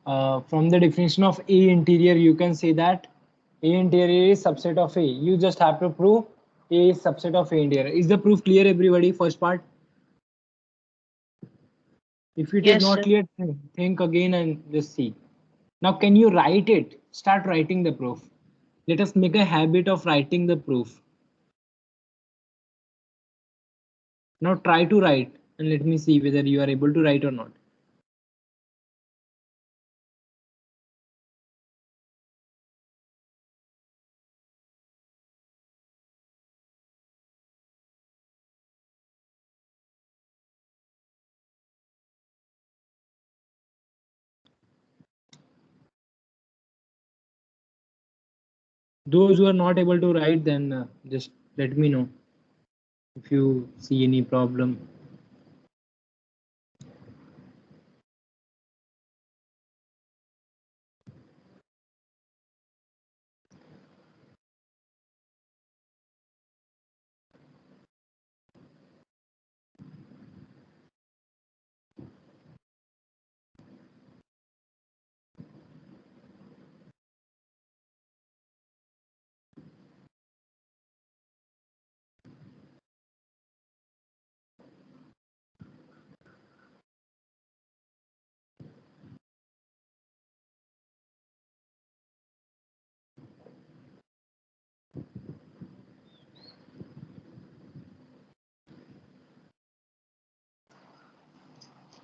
From the definition of A interior, you can say that A interior is subset of A. You just have to prove A is subset of A interior. Is the proof clear, everybody? First part. If it is Yes, not sir. clear, think again and just see. Now, can you write it? Start writing the proof. Let us make a habit of writing the proof. Now try to write and let me see whether you are able to write or not. Those who are not able to write, then just let me know if you see any problem.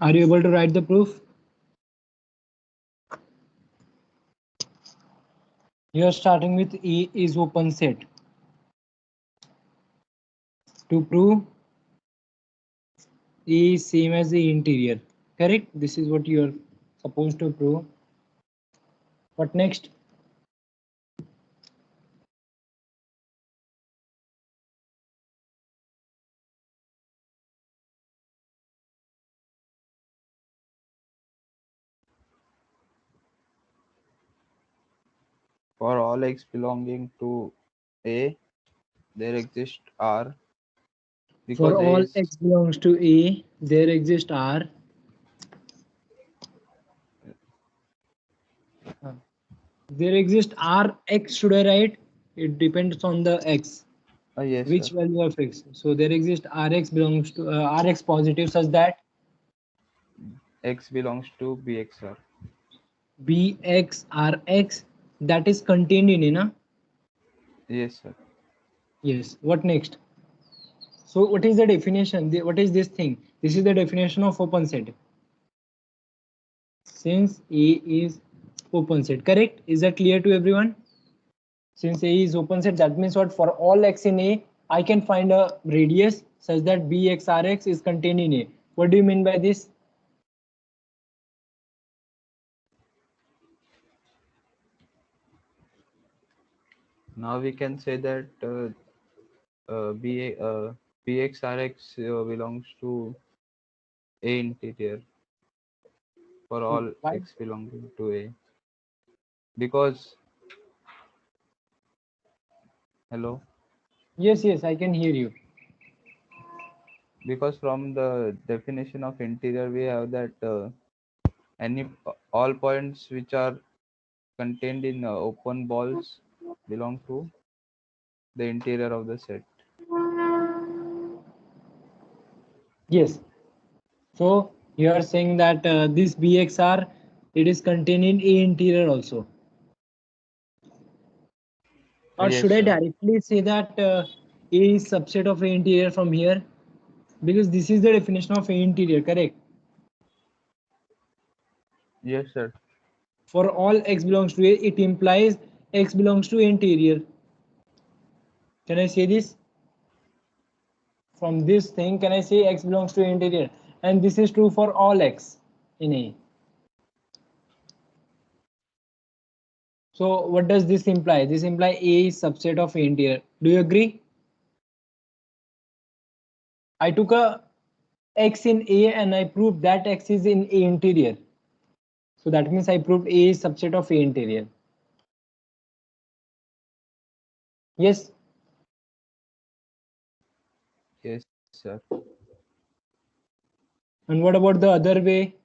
Are you able to write the proof? You are starting with A is open set. To prove A is same as the interior. Correct? This is what you are supposed to prove. What next? For all x belonging to A, there exists R because For A all is x belongs to A, there exists R. There exists Rx, should I write? It depends on the x. yes, Which sir. value of x? So there exists Rx belongs to Rx positive such that X belongs to BXR. BXRX that is contained in A. Yes, sir. Yes. What next? So what is the definition? What is this thing? This is the definition of open set. Since A is open set, correct? Is that clear to everyone? Since A is open set, that means what? For all x in A, I can find a radius such that BXRX is contained in A. What do you mean by this? Now we can say that BXRX belongs to A interior for all Why? x belonging to A. Because, hello, Yes, yes, I can hear you. because from the definition of interior, we have that any all points which are contained in open balls belong to the interior of the set. Yes. So you are saying that this BXR, it is contained in A interior also. Or Yes, should I sir. directly say that A is subset of A interior from here? Because this is the definition of A interior, correct? Yes, sir. For all x belongs to A, it implies x belongs to A interior. Can I say this? From this thing, can I say x belongs to A interior? And this is true for all x in A. So what does this imply? This implies A is subset of A interior. Do you agree? I took a x in A and I proved that x is in A interior. So that means I proved A is subset of A interior. Yes. Yes, sir. And what about the other way?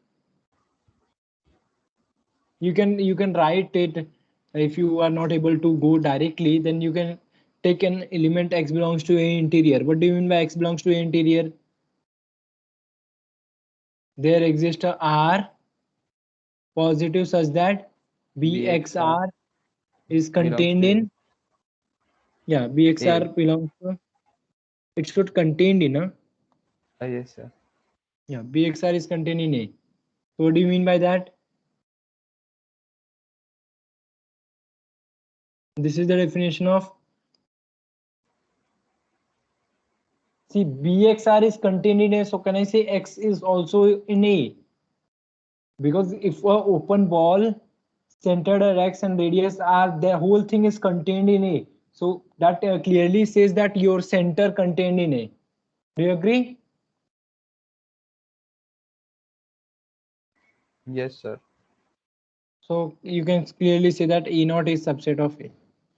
You can write it. If you are not able to go directly, then you can take an element x belongs to A interior. What do you mean by x belongs to A interior? There exists a R positive such that BXR BXR is belongs contained to in, yeah, A. BXR belongs to, it should contained in a, Yes, sir. yeah, BXR is contained in A. So what do you mean by that? This is the definition of, see, BXR is contained in A, so can I say X is also in A? Because if a open ball centered at X and radius R, the whole thing is contained in A. So that clearly says that your center contained in A. Do you agree? Yes, sir. So you can clearly say that E naught is subset of A.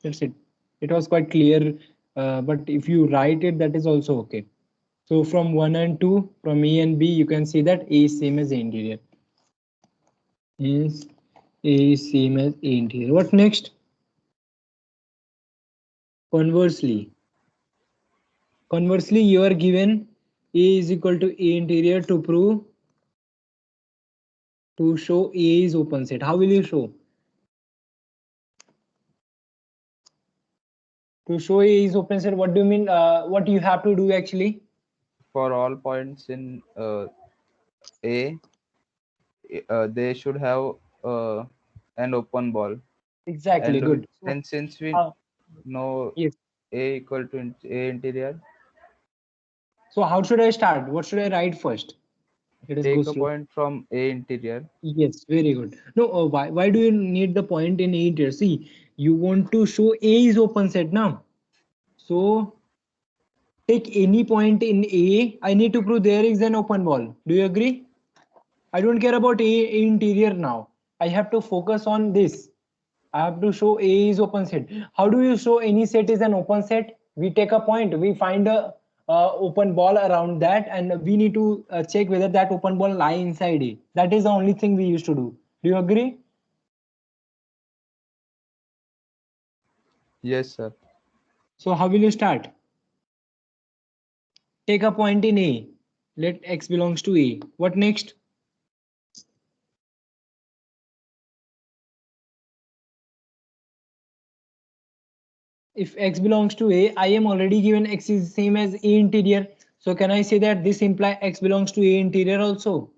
That's it. It was quite clear, but if you write it, that is also okay. So from 1 and 2, from A and B, you can see that A is same as A interior. Is A is same as A interior. What next? Conversely, you are given A is equal to A interior to prove, to show A is open set. How will you show? To show A is open set, what do you mean? What you have to do actually? For all points in A, they should have an open ball. Exactly, And good. So, and since we know yes. A equal to A interior, So how should I start? What should I write first? Let us go take a slow. point from A interior. Yes, very good. No, why do you need the point in A interior? See, you want to show A is open set now. So take any point in A. I need to prove there is an open ball. Do you agree? I don't care about A interior now. I have to focus on this. I have to show A is open set. How do you show any set is an open set? We take a point, we find a open ball around that, and we need to check whether that open ball lie inside A. That is the only thing we used to do. Do you agree? Yes, sir. So how will you start? Take a point in A. Let X belongs to A. What next? If X belongs to A, I am already given X is same as A interior. So can I say that this implies X belongs to A interior also?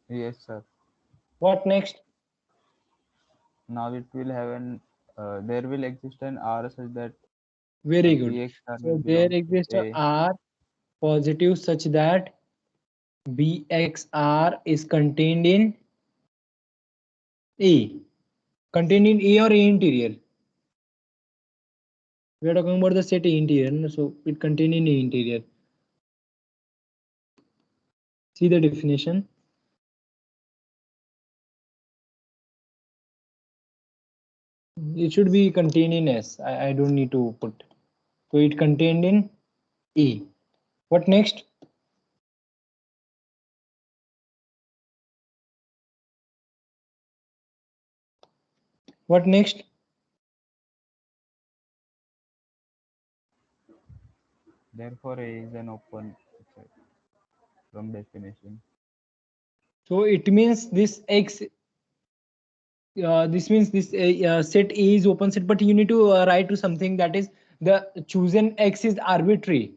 Yes, sir. What next? Now it will have an there will exist an R such that Very good. BXR will So there belong to exists a A. R positive such that BXR is contained in A. Contained in A or A interior? We are talking about the set A interior, no? So it contained in A interior. See the definition. It should be contained in S. I don't need to put. So it contained in A. What next? What next? Therefore, A is an open set from definition. So it means this X. This means this set A is open set, but you need to write to something that is the chosen X is arbitrary.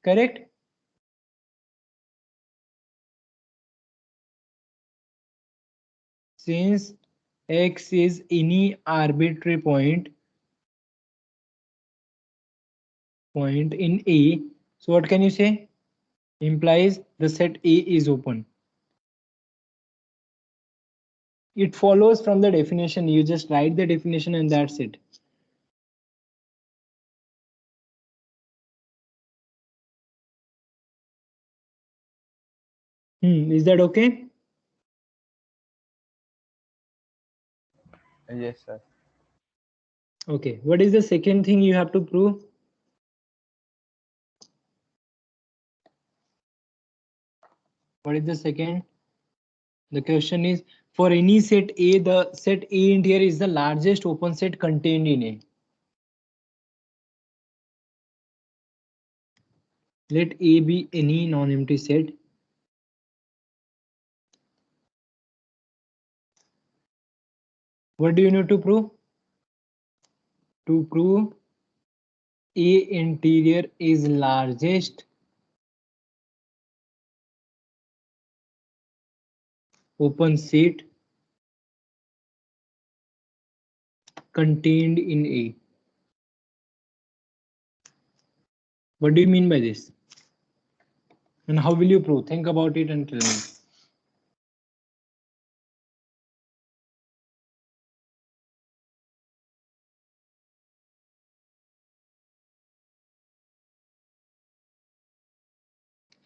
Correct? Since X is any arbitrary point in A, so what can you say? Implies the set A is open. It follows from the definition. You just write the definition and that's it. Is that okay? Yes, sir. Okay. What is the second thing you have to prove? What is the second? The question is, for any set A, the set A interior is the largest open set contained in A. Let A be any non-empty set. What do you need to prove? To prove A interior is largest open set contained in A. What do you mean by this? And how will you prove? Think about it and tell me.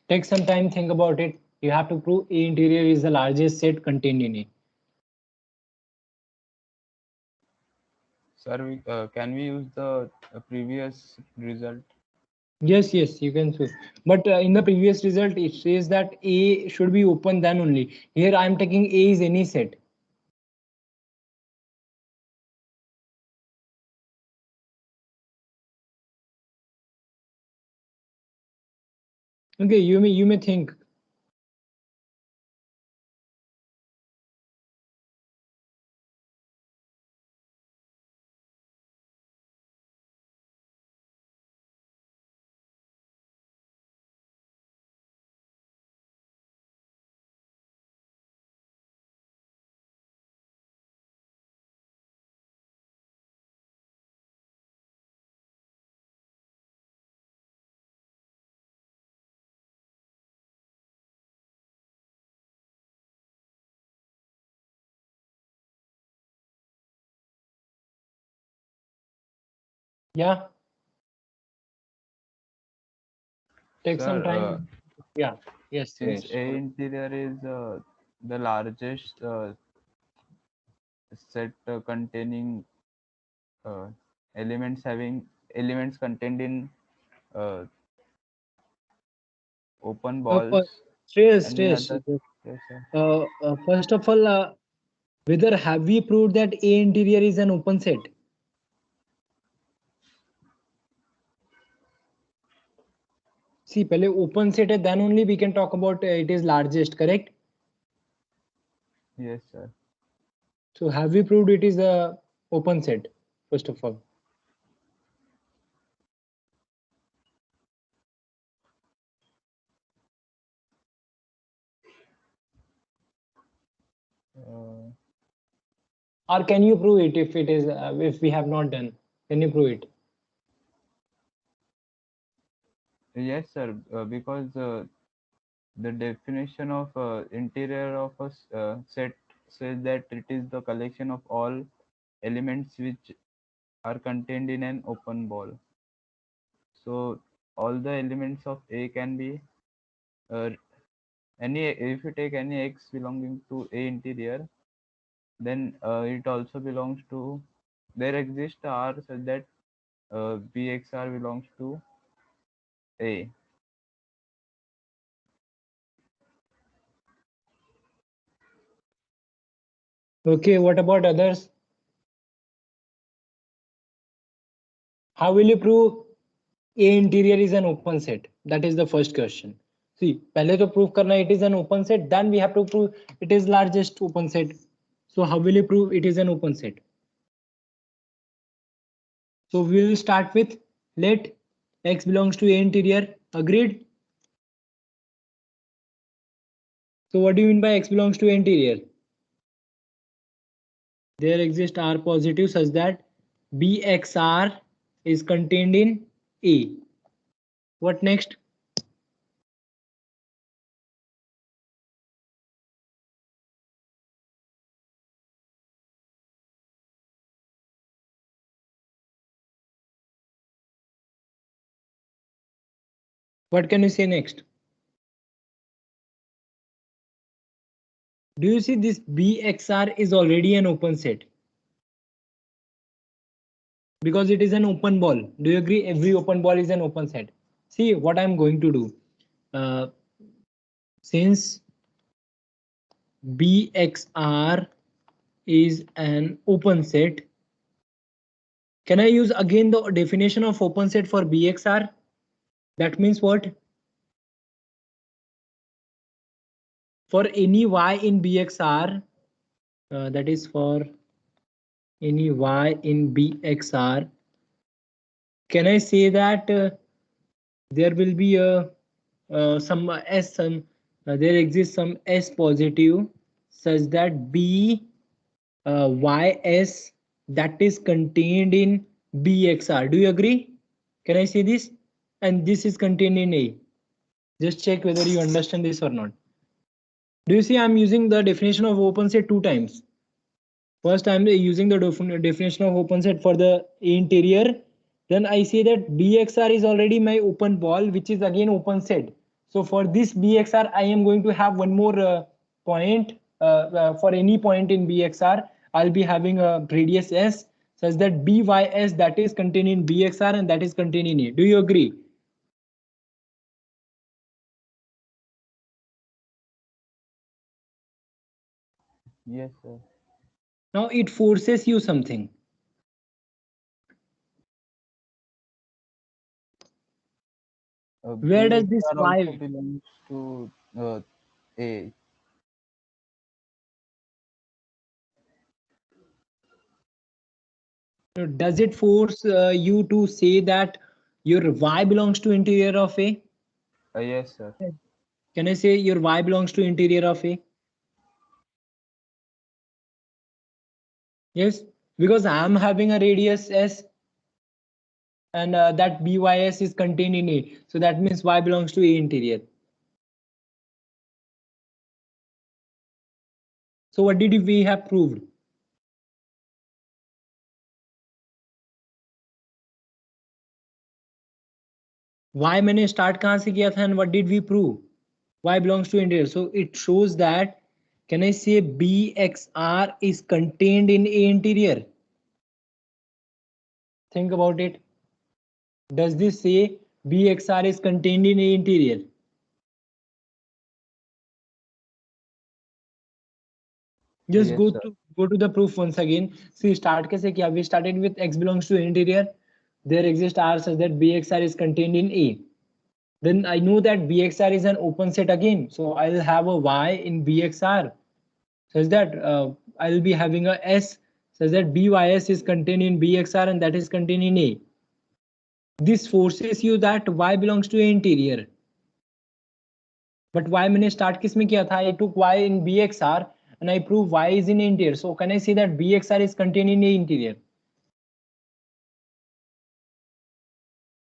Take some time, think about it. You have to prove A interior is the largest set contained in A. Sir, can we use the previous result? Yes, yes, you can choose. But in the previous result, it says that A should be open then only. Here I am taking A is any set. Okay, you may think. Yeah, take some Sir, time. Yeah, yes, since yes. A interior is the largest set containing uh, elements contained in uh, open balls, Stress, any stress. other? Yes, sir. First of all, whether have we proved that A interior is an open set? See, पहले open set है, then only we can talk about it is largest, correct? Yes, sir. So have we proved it is a open set, first of all? Uh, Or can you prove it if it is if we have not done? Can you prove it? yes, sir. Because the definition of interior of a set says that it is the collection of all elements which are contained in an open ball. So all the elements of A can be uh, any, if you take any x belonging to A interior, then it also belongs to, there exists R such that Bxr belongs to A. Okay, what about others? How will you prove A interior is an open set? That is the first question. See, पहले तो prove करना it is an open set, then we have to prove it is largest open set. So how will you prove it is an open set? So we will start with let X belongs to A interior. Agreed? So what do you mean by X belongs to A interior? There exists R positive such that BXR is contained in A. What next? What can you say next? Do you see this BXR is already an open set? Because it is an open ball. Do you agree? Every open ball is an open set. See what I'm going to do. Since Bxr is an open set. Can I use again the definition of open set for Bxr? That means what? For any y in Bxr, that is for any y in Bxr, can I say that there will be a some s some there exists some s positive such that b ys that is contained in Bxr. Do you agree? Can I say this? And this is contained in A. Just check whether you understand this or not. Do you see I'm using the definition of open set two times? First I'm using the definition of open set for the A interior. Then I say that Bxr is already my open ball, which is again open set. So for this Bxr, I am going to have one more point. For any point in Bxr, I'll be having a radius s such that Bys that is contained in Bxr and that is contained in A. Do you agree? Yes, sir. Now it forces you something. Where does this BXR also y? belongs to A. Does it force you to say that your y belongs to interior of A? Yes, sir. Can I say your y belongs to interior of A? Yes, because I am having a radius s and that bys is contained in A. So that means y belongs to A interior. So what did we have proved? Y मैंने start कहाँ से किया था and what did we prove? Y belongs to interior. So it shows that, can I say Bxr is contained in A interior? Think about it. Does this say Bxr is contained in A interior? Just Yes, sir. go to the proof once again. See, start कैसे किया? We started with x belongs to interior. There exists R such that Bxr is contained in A. Then I know that Bxr is an open set again. So I'll have a y in Bxr such that I'll be having a s such that Bys is contained in Bxr and that is contained in A. This forces you that y belongs to A interior. But y मैंने start किस में किया था? I took y in Bxr and I prove y is in interior. So can I say that Bxr is contained in A interior?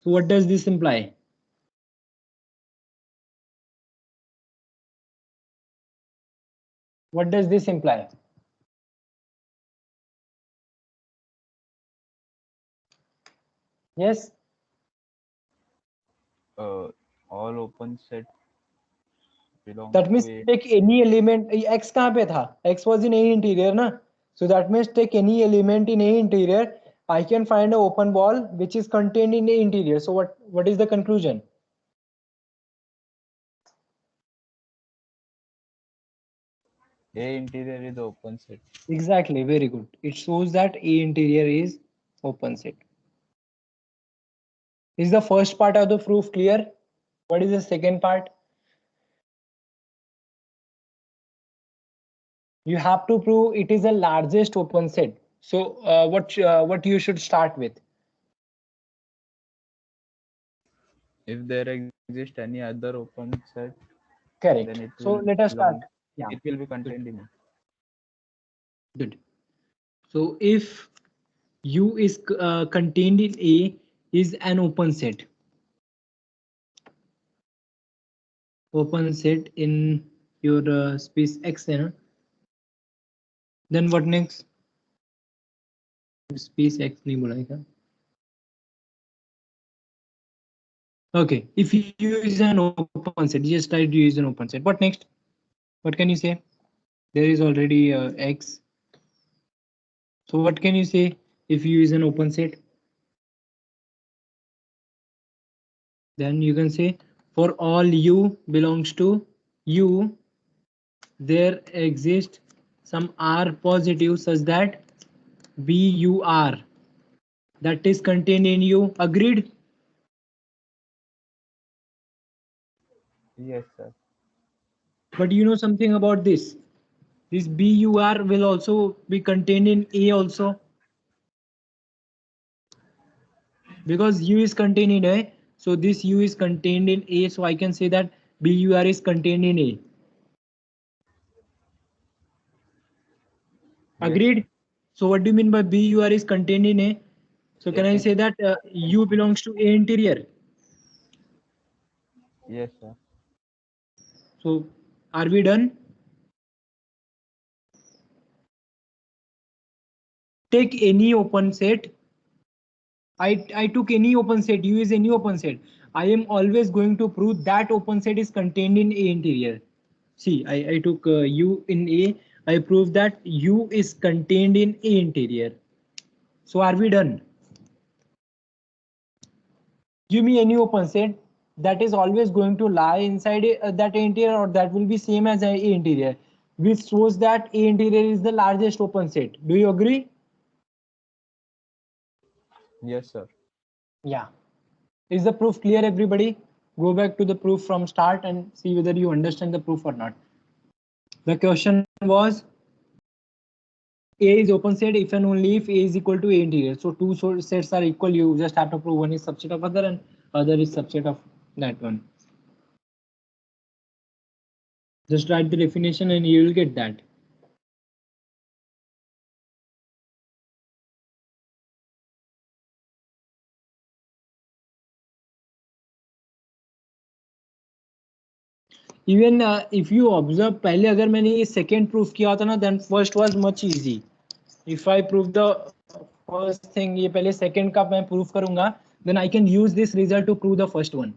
So what does this imply? What does this imply? Yes. All open set belongs That to means A. take any element. X कहाँ पे था? X was in A interior ना? So that means take any element in A interior. I can find an open ball which is contained in A interior. So what is the conclusion? A interior is the open set. Exactly. Very good. It shows that A interior is open set. Is the first part of the proof clear? What is the second part? You have to prove it is the largest open set. So what you should start with? If there exists any other open set, then Correct. it So will let us start. belong. Yeah. It will be Good. contained in it. Good. So if U is contained in A is an open set. Open set in your space X, then what next? Space X नहीं बोला. Okay, if you use an open set, just try to use an open set. What next? What can you say? There is already X. So what can you say if you use an open set? Then you can say for all U belongs to U, there exists some R positive such that BUR that is contained in U. Agreed? Yes, sir. But you know something about this? This BUR will also be contained in A also, because U is contained in A. So this U is contained in A. So I can say that BUR is contained in A. Yes, sir. Agreed? So what do you mean by BUR is contained in A? So can Yes, I sir. say that U belongs to A interior? Yes, sir. So are we done? Take any open set. I took any open set, U is any open set. I am always going to prove that open set is contained in A interior. See, I took U in A. I proved that U is contained in A interior. So are we done? Give me any open set that is always going to lie inside that interior, or that will be same as A interior, which shows that A interior is the largest open set. Do you agree? Yes, sir. Yeah. Is the proof clear, everybody? Go back to the proof from start and see whether you understand the proof or not. The question was A is open set if and only if A is equal to A interior. So two sets are equal. You just have to prove one is subset of other and other is subset of that one. Just write the definition and you will get that. Even if you observe, पहले अगर मैंने ये second proof किया होता ना, then first was much easy. If I prove the first thing, ये पहले second का मैं proof करूंगा, then I can use this result to prove the first one.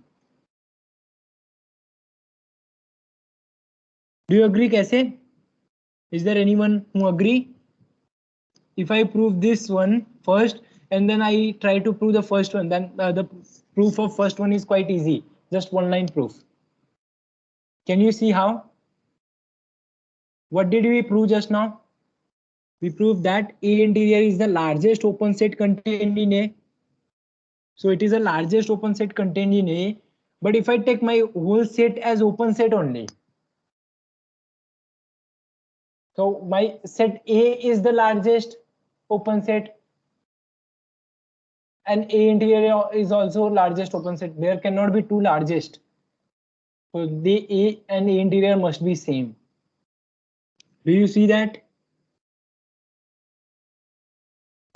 Do you agree कैसे? Is there anyone who agree? If I prove this one first and then I try to prove the first one, then the proof of first one is quite easy. Just one line proof. Can you see how? What did we prove just now? We proved that A interior is the largest open set contained in A. So it is the largest open set contained in A. But if I take my whole set as open set only, so my set A is the largest open set and A interior is also largest open set. There cannot be two largest. So the A and A interior must be same. Do you see that?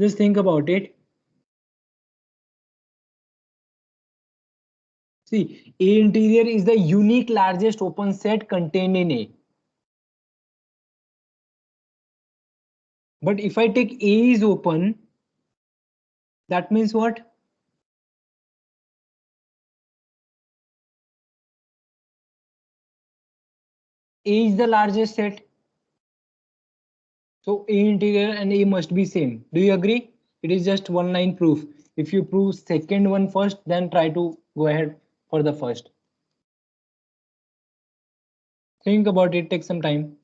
Just think about it. See, A interior is the unique largest open set contained in A. But if I take A is open, that means what? A is the largest set. So A interior and A must be same. Do you agree? It is just one line proof. If you prove second one first, then try to go ahead for the first. Think about it, take some time.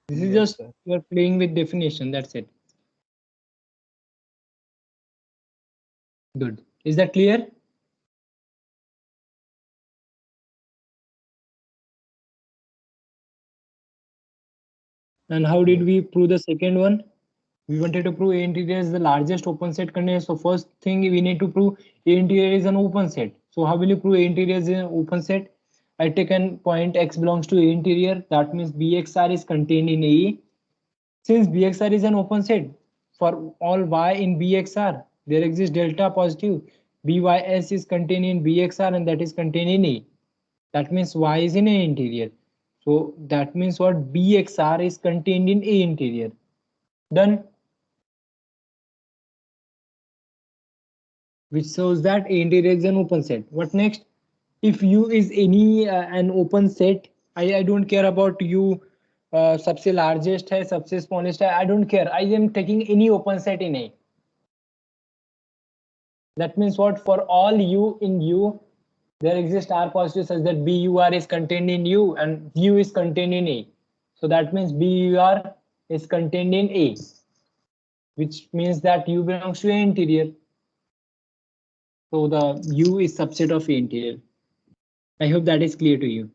This is Yes, just sir. you're playing with definition, that's it. Good. Is that clear? And how did Yes. we prove the second one? We wanted to prove A interior is the largest open set container. So first thing we need to prove A interior is an open set. So how will you prove A interior is an open set? I take an point X belongs to A interior. That means BXR is contained in A. Since BXR is an open set, for all Y in BXR, there exists delta positive. BYS is contained in BXR and that is contained in A. That means Y is in A interior. So that means what? BXR is contained in A interior. Done. Which shows that A interior is an open set. What next? If U is any an open set, I don't care about U सबसे largest है सबसे smallest है, I don't care. I am taking any open set in A. That means what? For all U in U, there exists R positive such that BUR is contained in U and U is contained in A. So that means BUR is contained in A, which means that U belongs to A interior. So the U is subset of A interior. I hope that is clear to you.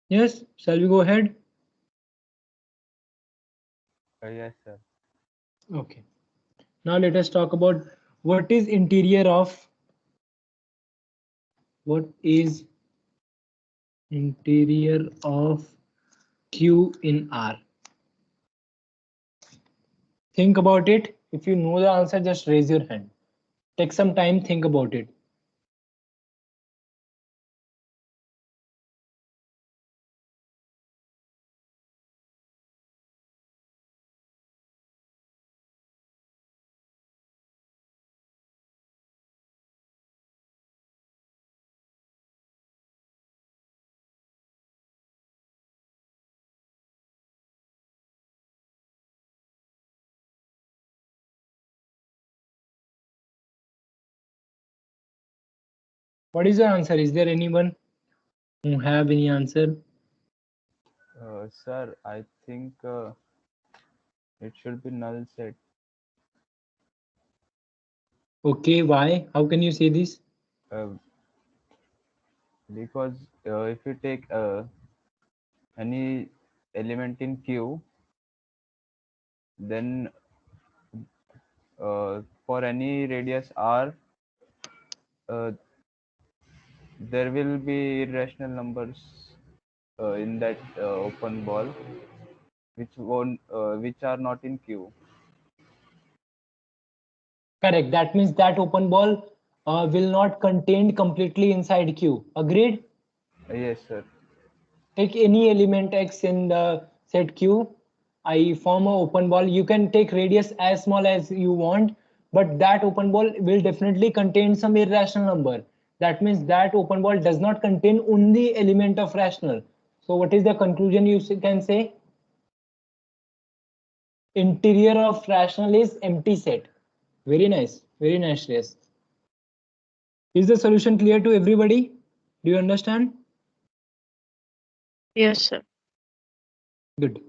Yes, shall we go ahead? Yes, sir. Okay. Now let us talk about what is interior of Q in R. Think about it. If you know the answer, just raise your hand. Take some time, think about it. What is the answer? Is there anyone who have any answer? Sir, I think it should be null set. Okay, why? How can you say this? Uh, because if you take any element in Q, then for any radius R, uh, there will be irrational numbers in that open ball, which are not in Q. Correct. That means that open ball will not contain completely inside Q. Agreed? Yes, sir. Take any element X in the set Q. I form a open ball. You can take radius as small as you want, but that open ball will definitely contain some irrational number. That means that open ball does not contain only element of rational. So what is the conclusion you can say? Interior of rational is empty set. Very nice. Very nice, yes. Is the solution clear to everybody? Do you understand? Yes, sir. Good.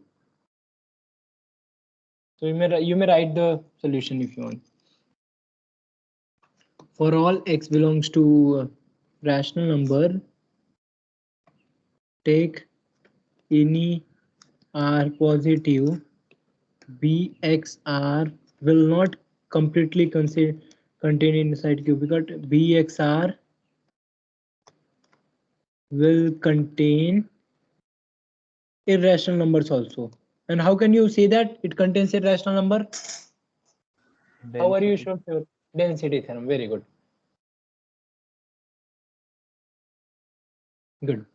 So you may write the solution if you want. For all x belongs to rational number, take any r positive, bxr will not completely contain inside Q because bxr will contain irrational numbers also. And how can you say that it contains irrational number? How are you Density. sure? Density theorem. Very good. Good.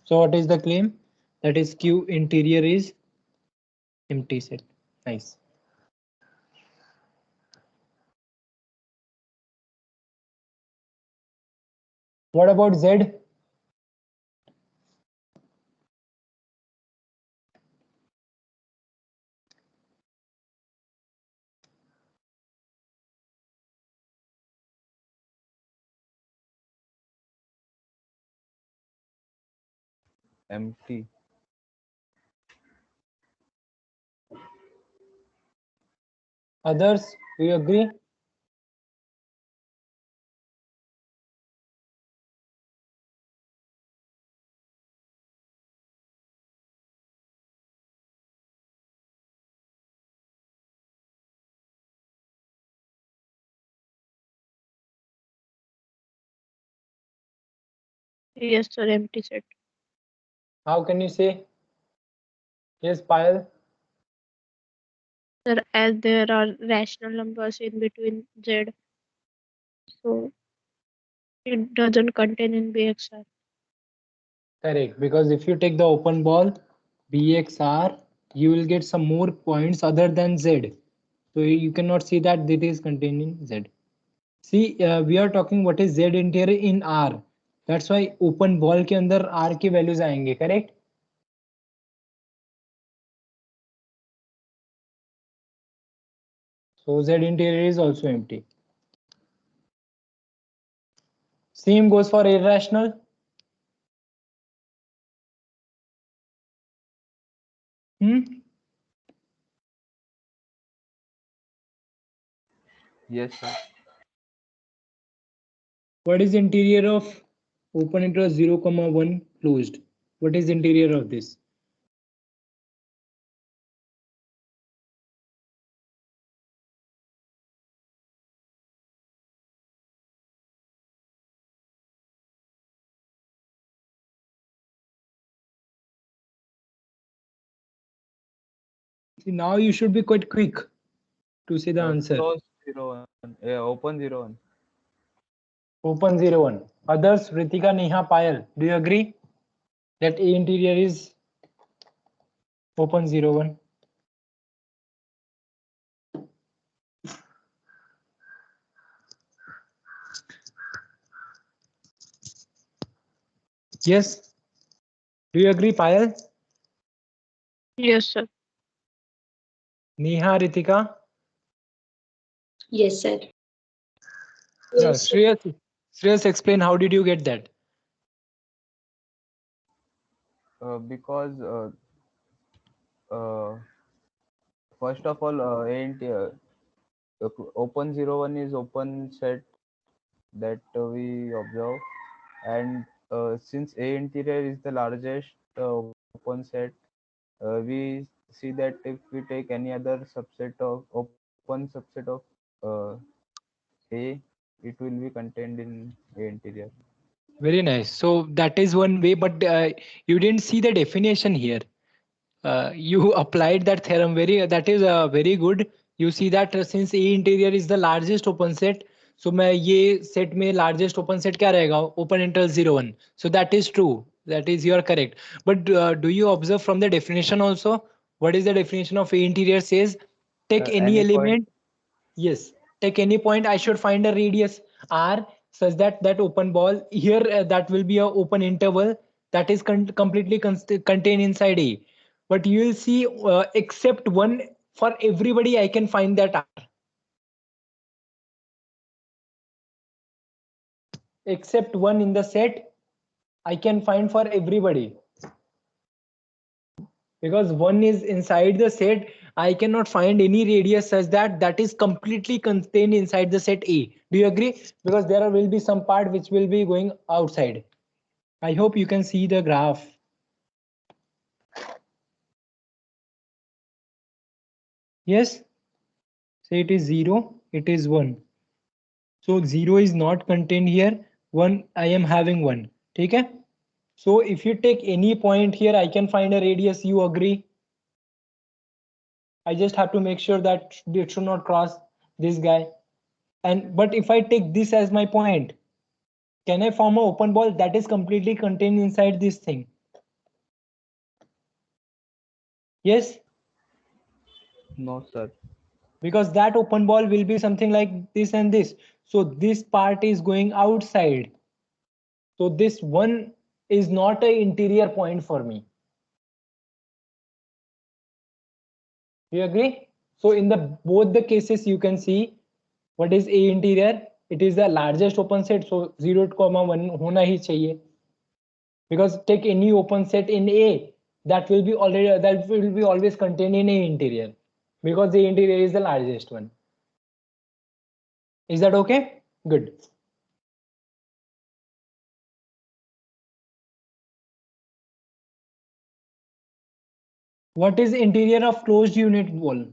So what is the claim? That is Q interior is empty set. Nice. What about Z? Empty. Others, do you agree? Yes, sir. Empty set. How can you say? Yes, Payal. Sir, as there are rational numbers in between Z, so it doesn't contain in BXR. Correct. Because if you take the open ball, BXR, you will get some more points other than Z. So you cannot see that it is contained in Z. See, we are talking what is Z interior in R. That's why open ball के अंदर are के values आएंगे, correct? So Z interior is also empty. Same goes for irrational. Yes, sir. What is interior of open interval 0, 1 closed? What is interior of this? See, now you should be quite quick to say the answer. Close 0, 1. Open 0, 1. Open 0, 1. Others, Ritika, Neha, Payal, do you agree that A interior is open 0, 1? Yes. Do you agree, Payal? Yes, sir. Neha, Ritika? Yes, sir. Yeah, Shreyas, explain how did you get that? Because first of all, open 0, 1 is open set that we observe, and since A interior is the largest open set, we see that if we take any other subset of open subset of A, it will be contained in A interior. Very nice. So that is one way, but you didn't see the definition here. You applied that theorem that is very good. You see that since A interior is the largest open set, so मैं ये set में largest open set क्या रहेगा? Open interval 0, 1. So that is true. That is, you are correct. But do you observe from the definition also? What is the definition of A interior says? Take any Any point. element. Yes, take any point. I should find a radius r such that that open ball here that will be a open interval that is completely contained inside A. But you will see except one for everybody I can find that r. Except one in the set I can find for everybody. Because one is inside the set, I cannot find any radius such that that is completely contained inside the set A. Do you agree? Because there will be some part which will be going outside. I hope you can see the graph. Yes? Say it is 0, it is 1. So 0 is not contained here. 1, I am having 1. Okay? So if you take any point here, I can find a radius. You agree? I just have to make sure that it should not cross this guy. And but if I take this as my point, can I form an open ball that is completely contained inside this thing? Yes? No, sir. Because that open ball will be something like this and this. So this part is going outside. So this one is not an interior point for me. You agree? So in the both the cases you can see what is A interior. It is the largest open set. So 0, 1 होना ही चाहिए. Because take any open set in A, that will be always contained in A interior. Because the interior is the largest one. Is that okay? Good. What is interior of closed unit wall?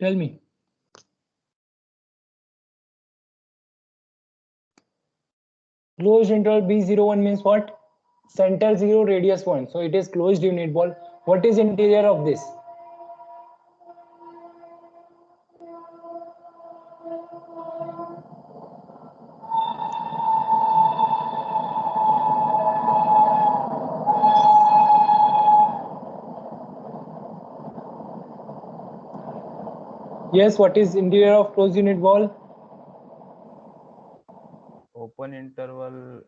Tell me. Closed interval B01 means what? Center 0, radius 1. So it is closed unit ball. What is interior of this? Yes, what is interior of closed unit wall? Open interval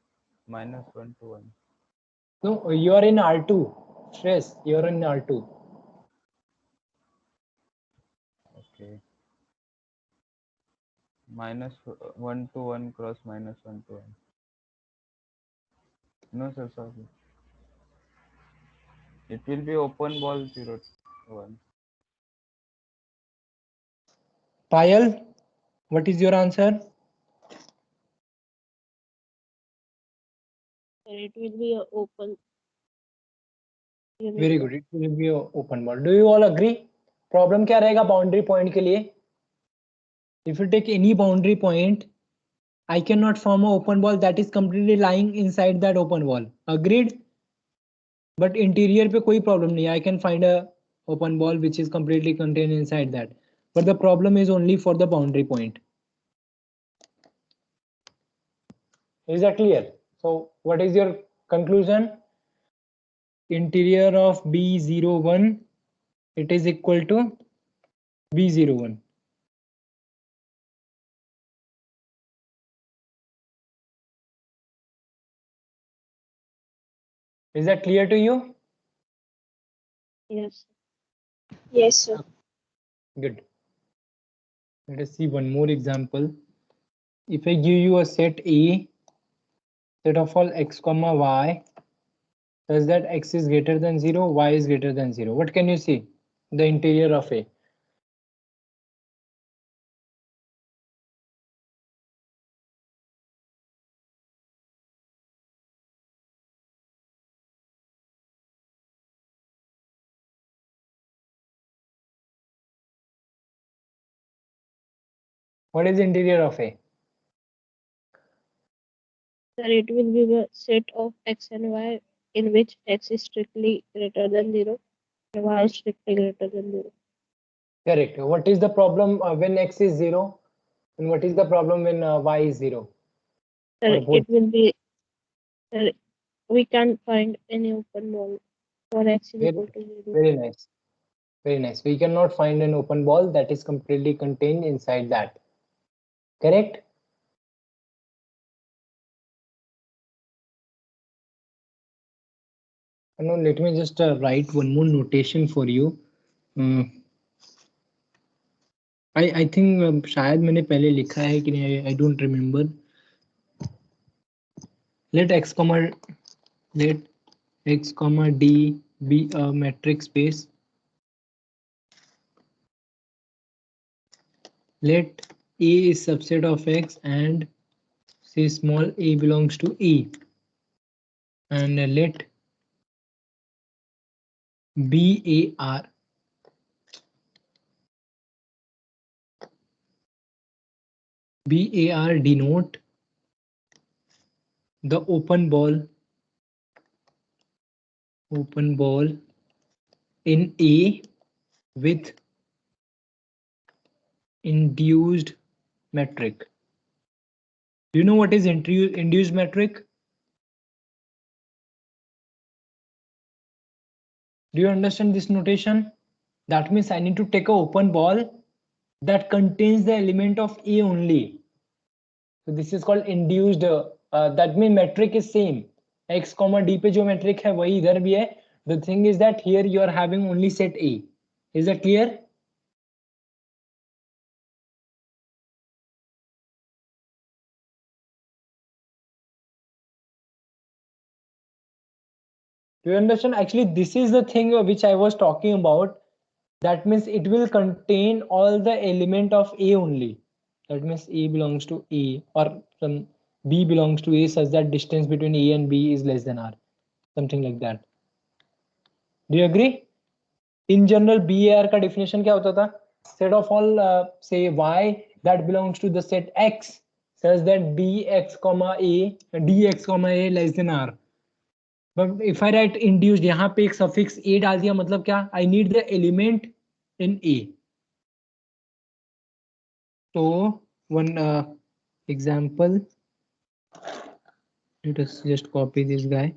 -1 to 1. No, you are in R2. Stress, you are in R2. Okay. -1 to 1 cross -1 to 1. No, sir, sorry. It will be open ball 0 to 1. Payal, what is your answer? It will be a open unit. Very good. It will be a open ball. Do you all agree? Problem क्या रहेगा boundary point के लिए? If you take any boundary point, I cannot form an open ball that is completely lying inside that open wall. Agreed? But interior पे कोई problem नहीं. I can find a open ball which is completely contained inside that. But the problem is only for the boundary point. Is that clear? So what is your conclusion? Interior of B01, it is equal to B01. Is that clear to you? Yes. Yes, sir. Good. Let us see one more example. If I give you a set A, set of all x comma y, such that x is greater than 0, y is greater than 0. What can you see? The interior of A. What is the interior of A? Sir, it will be the set of x and y in which x is strictly greater than 0 and y is strictly greater than 0. Correct. What is the problem when x is 0? And what is the problem when y is 0? Sir, Or both? it will be, sir, we can't find any open ball for x is equal to 0. Very nice. Very nice. We cannot find an open ball that is completely contained inside that. Correct? No, let me just write one more notation for you. I think शायद मैंने पहले लिखा है कि नहीं, I don't remember. Let x comma d be a metric space. Let A is subset of x and say small a belongs to E, and let BAR denote the open ball in A with induced metric. Do you know what is induced metric? Do you understand this notation? That means I need to take an open ball that contains the element of A only. So this is called induced. That means metric is same. X comma D पे जो metric है वही इधर भी है. The thing is that here you are having only set A. Is that clear? Do you understand? Actually, this is the thing which I was talking about. That means it will contain all the element of A only. That means A belongs to A, or some B belongs to A such that distance between A and B is less than R. Something like that. Do you agree? In general, BAR का definition क्या होता था? Set of all say Y that belongs to the set X such that BX comma A DX comma A less than R. But if I write induced, यहाँ पे एक suffix A डाल दिया, मतलब क्या? I need the element in A. So one example, let us just copy this guy.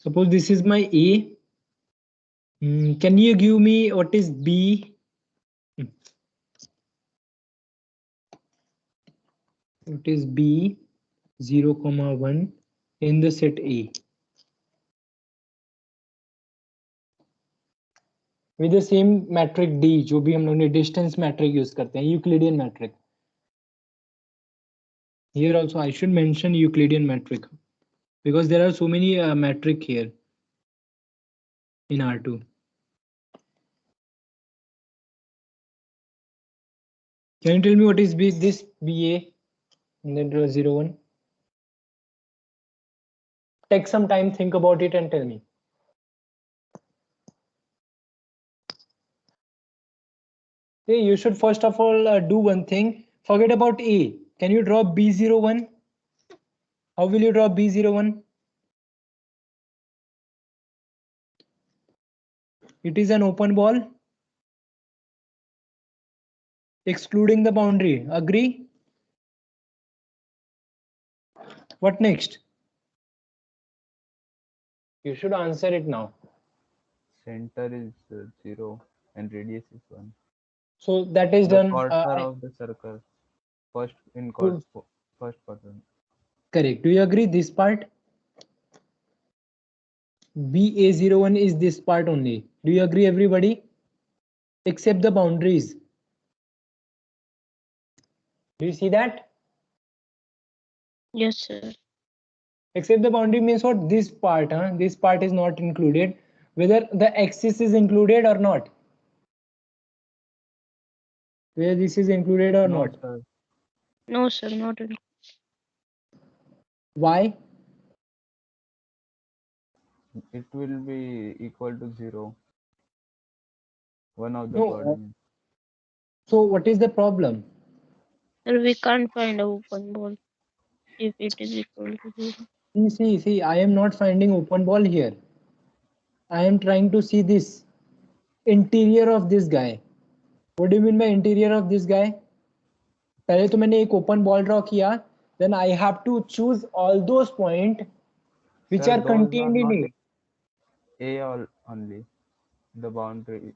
Suppose this is my A. Can you give me what is B? What is B 0, 1 in the set A with the same metric D, जो भी हम लोग ने distance metric use करते हैं, Euclidean metric. Here also I should mention Euclidean metric because there are so many metric here in R2. Can you tell me what is this BA and then 0, 1? Take some time, think about it and tell me. Okay, you should first of all do one thing. Forget about A. Can you draw B01? How will you draw B01? It is an open ball, excluding the boundary. Agree? What next? You should answer it now. Center is 0 and radius is 1. So that is The done. quarter of the circle. First in first quadrant. Correct. Do you agree this part? BA01 is this part only. Do you agree, everybody? Except the boundaries. Do you see that? Yes, sir. Except the boundary means what? This part, huh? This part is not included. Whether the axis is included or not. Whether this is included or No, not. sir. No, sir, not in. Why? It will be equal to 0. One of the No. coordinates. So what is the problem? Sir, we can't find a open ball if it is equal to 0. See, I am not finding open ball here. I am trying to see this interior of this guy. What do you mean by interior of this guy? पहले तो मैंने एक open ball draw किया. Then I have to choose all those points which Sir, are those contained in not it. A only. The boundary.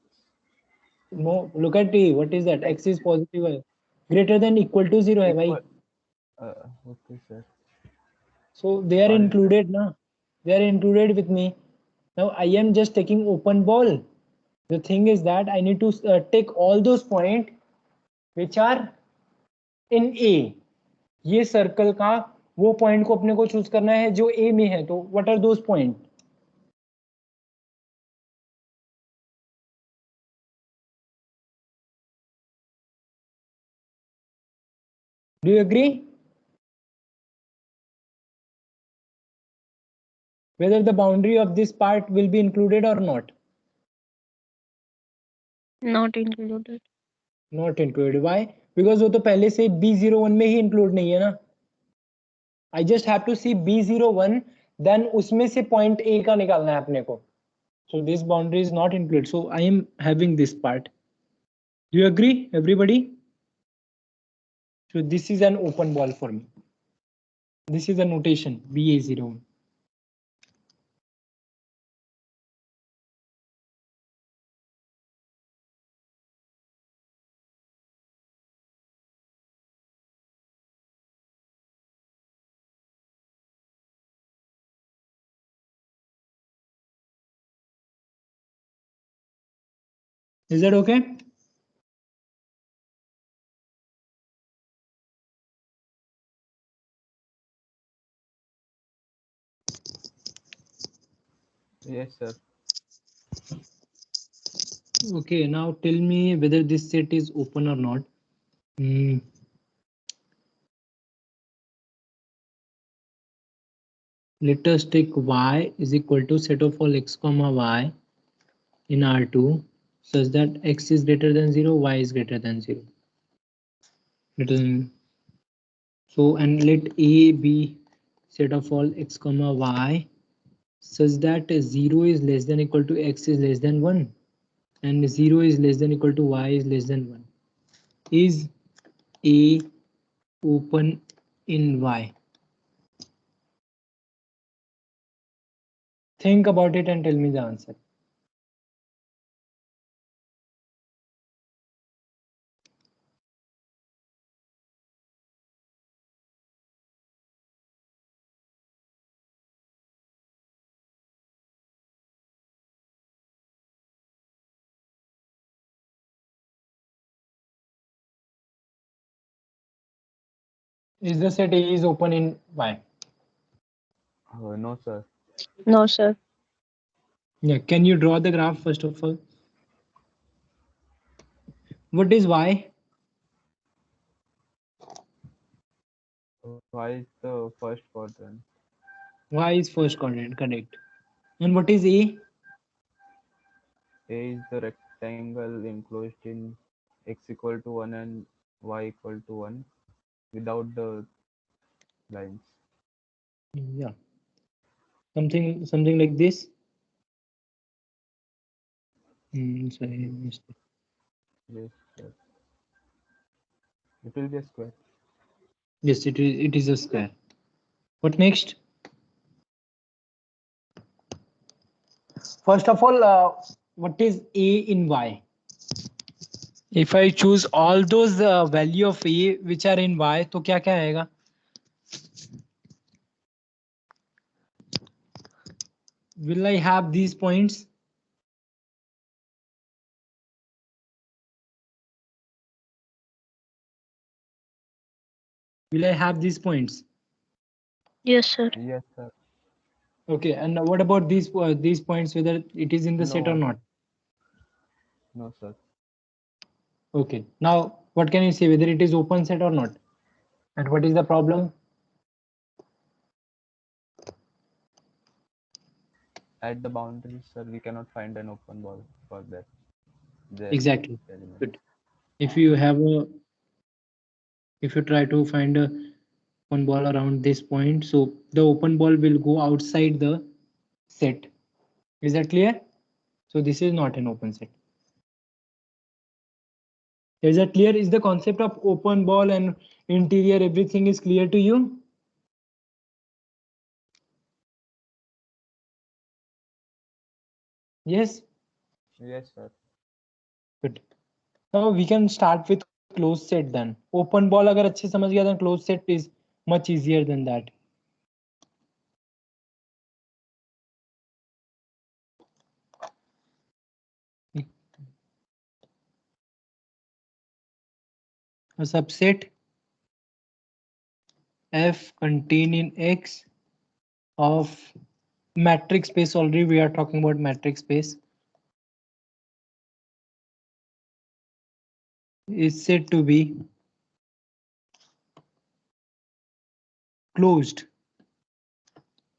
No, look at A. What is that? X is positive. Greater than equal to 0 है भाई. Okay, sir. So they are Sorry, included now. They are included with me. Now I am just taking open ball. The thing is that I need to take all those points which are in A. ये circle का वो point को अपने को choose करना है जो A में है. तो what are those points? Do you agree? Whether the boundary of this part will be included or not? Not included. Not included. Why? Because वो तो पहले से B01 में ही include नहीं है ना. I just have to see B01, then उसमें से point A का निकालना है अपने को. So this boundary is not included. So I am having this part. Do you agree, everybody? So this is an open ball for me. This is a notation BA01. Is that okay? yes, sir. Okay, now tell me whether this set is open or not. Let us take y is equal to set of all x comma y in R2 such that x is greater than 0, y is greater than 0. So and let A be set of all x comma y such that 0 is less than equal to x is less than 1 and 0 is less than equal to y is less than 1. Is A open in Y? think about it and tell me the answer. Is the set A is open in Y? No, sir. No, sir. Yeah, can you draw the graph first of all? What is Y? Y is the first quadrant. Y is first quadrant, correct. And what is A? A is the rectangle enclosed in x equal to 1 and y equal to 1 without the lines. Yeah, something like this. Sorry, I missed it. Yes, sir. It will be a square. Yes, it is a square. What next? First of all, what is A in Y? If I choose all those value of A which are in Y, तो क्या क्या आएगा? Will I have these points? Will I have these points? Yes, sir. Yes, sir. Okay, and what about these points, whether it is in the set or No. not? No, sir. Okay, now what can you say, whether it is open set or not? And what is the problem? At the boundaries, sir, we cannot find an open ball for that. There Exactly. element. Good. If you have a, if you try to find a open ball around this point, so the open ball will go outside the set. Is that clear? So this is not an open set. Is that clear? Is the concept of open ball and interior, everything is clear to you? Yes. Yes, sir. Good. Now we can start with closed set then. Open ball अगर अच्छे समझ गया then closed set is much easier than that. A subset F contained in X of matrix space. Already we are talking about matrix space. Is said to be closed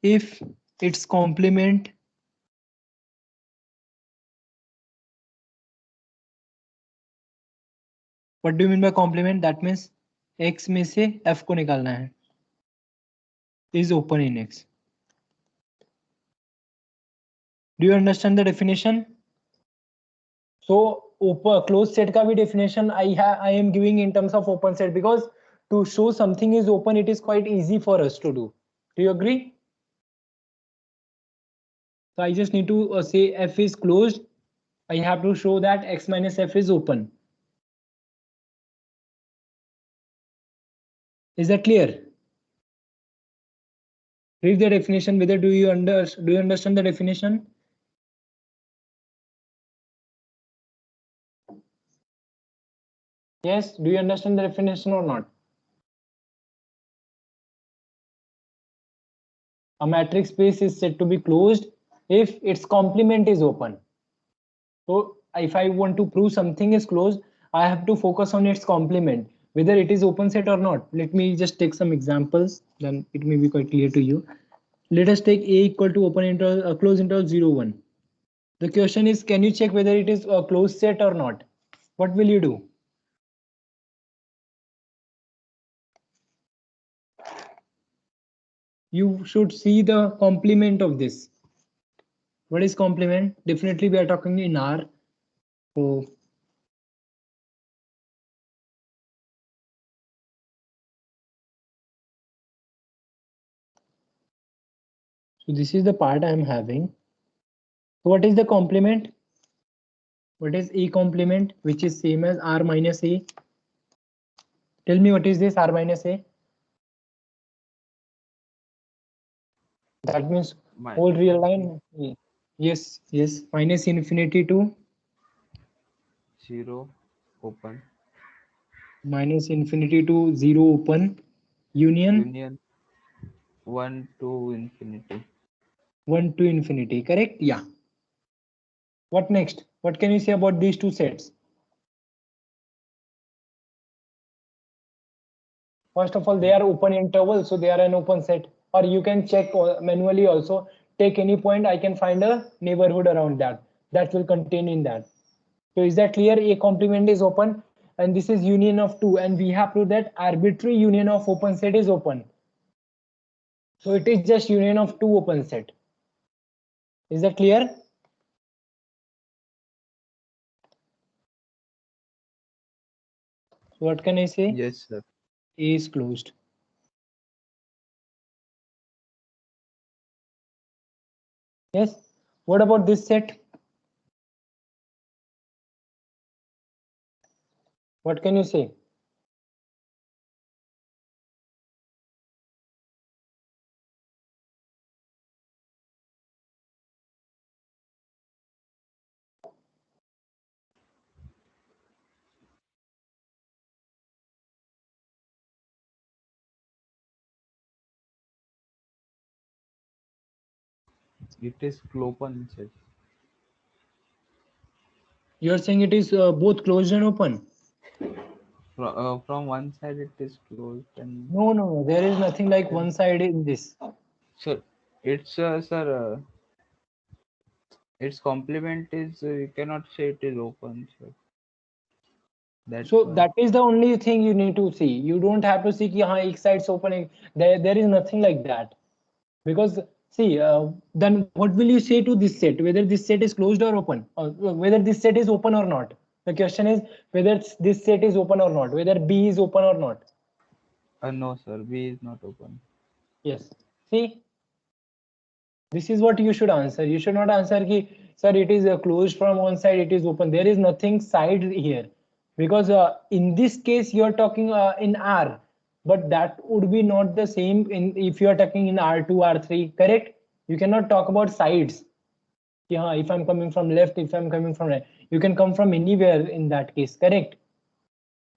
if its complement what do you mean by complement? That means X में से F को निकालना है. Is open in X. Do you understand the definition? So open closed set का भी definition I am giving in terms of open set because to show something is open, it is quite easy for us to do. Do you agree? So I just need to say F is closed. I have to show that X minus F is open. Is that clear? Read the definition. Whether do you understand the definition? Yes. Do you understand the definition or not? A matrix space is said to be closed if its complement is open. So if I want to prove something is closed, I have to focus on its complement, whether it is open set or not. Let me just take some examples, then it may be quite clear to you. Let us take A equal to open interval, close interval 0, 1. The question is, can you check whether it is a closed set or not? What will you do? You should see the complement of this. What is complement? Definitely we are talking in R. So So this is the part I am having. So what is the complement? What is A complement, which is same as R minus A? Tell me what is this R minus A? That means whole real line. Yes, yes. Minus infinity to 0 open minus infinity to 0 open union union 1 to infinity. 1 to infinity. Correct? Yeah. What next? What can you say about these two sets? First of all, they are open intervals, so they are an open set. Or you can check manually also. Take any point, I can find a neighborhood around that. That will contain in that. So is that clear? A complement is open, and this is union of two, and we have proved that arbitrary union of open set is open. So it is just union of two open set. Is that clear? So what can I say? Yes, sir. A is closed. Yes. What about this set? What can you say? It is open set. You are saying it is both closed and open. From one side it is closed and No, no, no. There is nothing like one side in this. so it's sir its complement is you cannot say it is open, sir. That's So why. that is the only thing you need to see. You don't have to see कि हाँ एक side is open. There is nothing like that. Because see, then what will you say to this set? Whether this set is closed or open, or whether this set is open or not. The question is whether this set is open or not. Whether B is open or not. No, sir. B is not open. Yes. See, this is what you should answer. You should not answer ki, sir, it is closed from one side, it is open. There is nothing side here, because in this case you are talking in R, but that would be not the same in if you are talking in R2, R3. Correct? You cannot talk about sides. Yeah, if I'm coming from left, if I'm coming from right, you can come from anywhere in that case. Correct?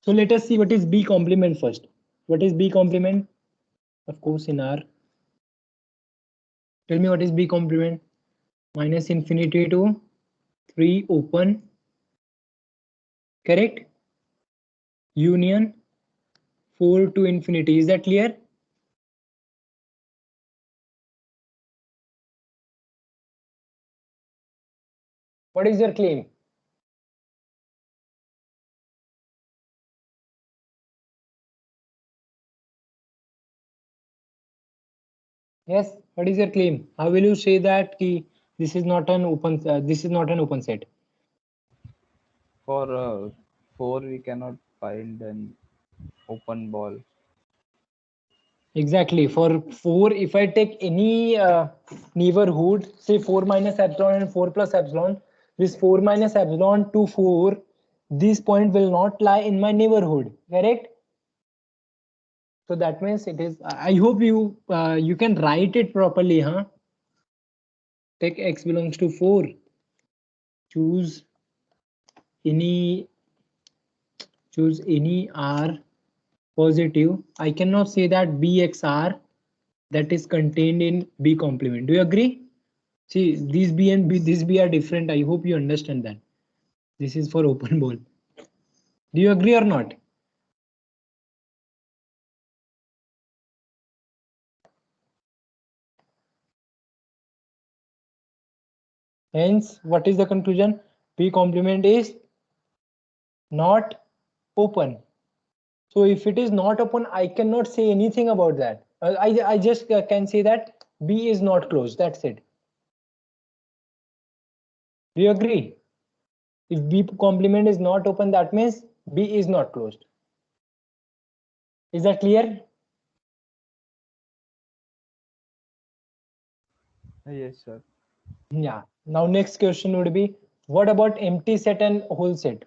So let us see what is B complement first. What is B complement? Of course, in R. Tell me what is B complement? Minus infinity to 3 open, correct? Union 4 to infinity. Is that clear? What is your claim? Yes. What is your claim? How will you say that this is not an open set? For 4 we cannot find an open ball. Exactly. For 4, if I take any neighborhood, say 4 minus epsilon and 4 plus epsilon, this 4 minus epsilon to 4, this point will not lie in my neighborhood. Correct? So that means it is. I hope you can write it properly, huh? Take x belongs to 4. Choose any R positive. I cannot say that BXR that is contained in B complement. Do you agree? See, these B and this B are different. I hope you understand that. This is for open ball. Do you agree or not? Hence, what is the conclusion? B complement is not open. So if it is not open, I cannot say anything about that. I just can say that B is not closed. That's it. Do you agree? If B complement is not open, that means B is not closed. Is that clear? Yes, sir. Yeah. Now next question would be, what about empty set and whole set?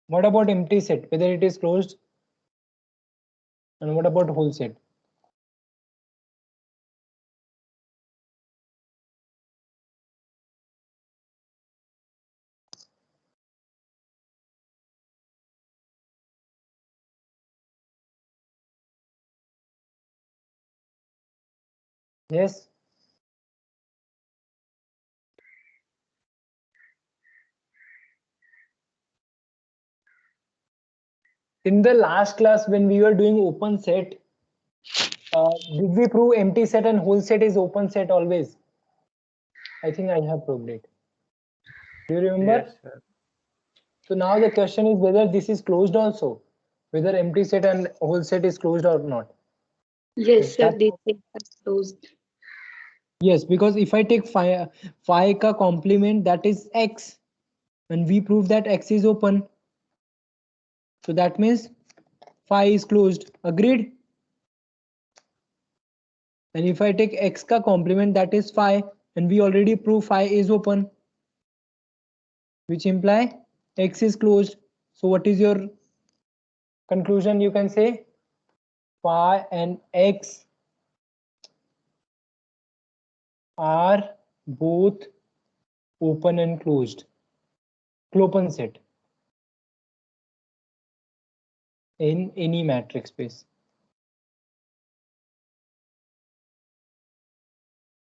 What about empty set, whether it is closed, and what about whole set? Yes. In the last class when we were doing open set, did we prove empty set and whole set is open set always? I think I have proved it. Do you remember? Yes, sir. So now the question is whether this is closed also, whether empty set and whole set is closed or not. Yes, If sir, that, this is closed. yes, because if I take phi ka complement, that is x, and we prove that x is open, so that means phi is closed. Agreed? And if I take x ka complement, that is phi, and we already prove phi is open, which imply x is closed. So what is your conclusion? You can say phi and x are both open and closed. Clopen set in any matrix space.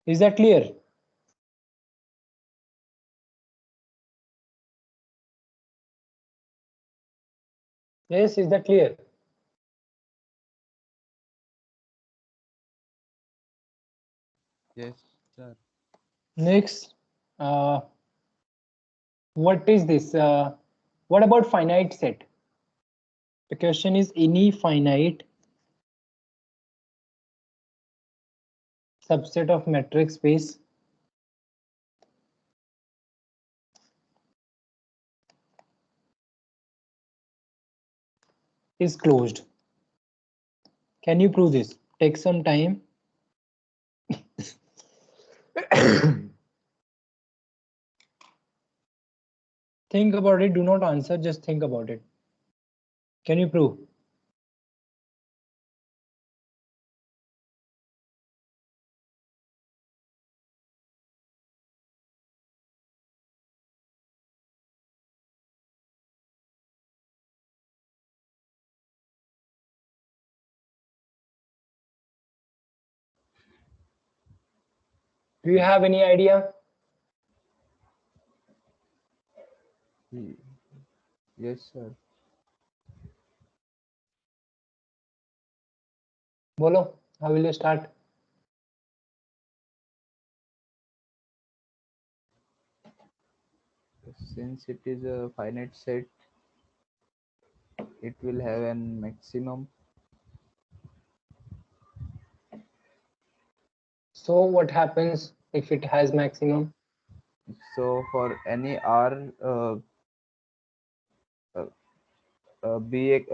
Is that clear? Yes, is that clear? Yes, sir. Next, what is this? What about finite set? The question is any finite subset of metric space is closed. Can you prove this? Take some time. Think about it. Do not answer. Just think about it. Can you prove? Do you have any idea? Ye- Yes, sir. Bolo, how will you start? Since it is a finite set, it will have an maximum. So what happens if it has maximum? So for any r, uh, b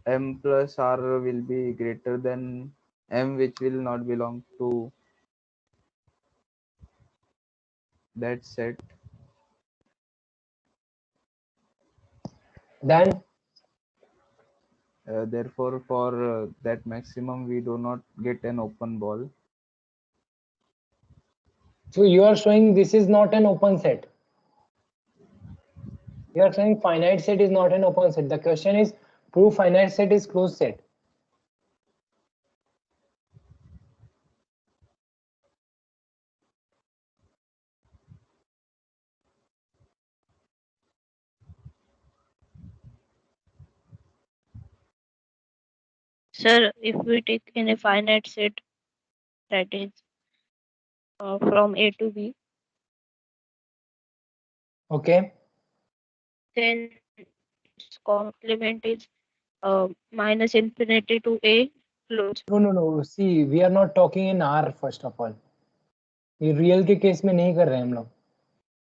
m plus r will be greater than m, which will not belong to that set. Then Therefore, for that maximum, we do not get an open ball. so you are showing this is not an open set. You are saying finite set is not an open set. The question is prove finite set is closed set. Sir, if we take any finite set that is from A to B, Okay. then its complement is minus infinity to A closed. No. See, we are not talking in R first of all. ये real के case में नहीं कर रहे हम लोग.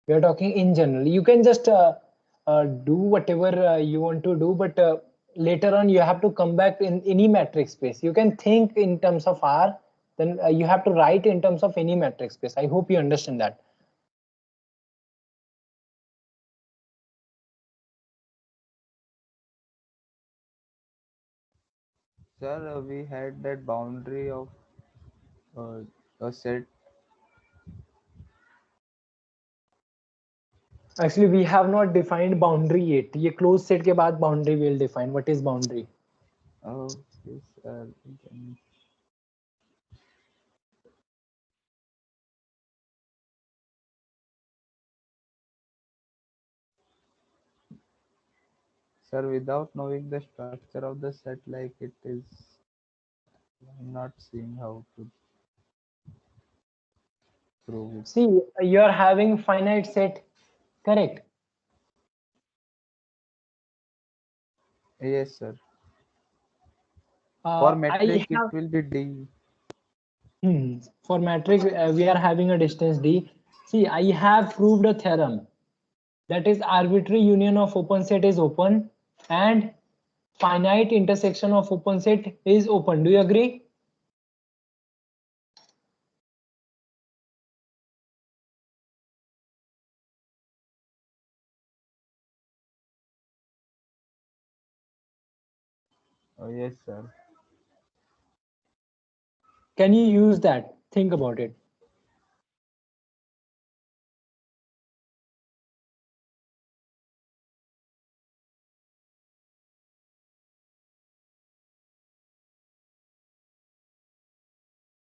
We are talking in general. You can just do whatever you want to do, but later on you have to come back in any matrix space. You can think in terms of R, then you have to write in terms of any metric space. I hope you understand that. Sir, we had that boundary of a set. Actually, we have not defined boundary yet. ये closed set के बाद boundary will define. What is boundary? Okay, sir. Then- Sir, without knowing the structure of the set like it is, I'm not seeing how to prove it. See, you are having finite set, correct? Yes, sir. For I metric, it have will be D. for matrix we are having a distance d. See, I have proved a theorem that is arbitrary union of open set is open and finite intersection of open set is open. Do you agree? Oh, yes, sir. Can you use that? Think about it.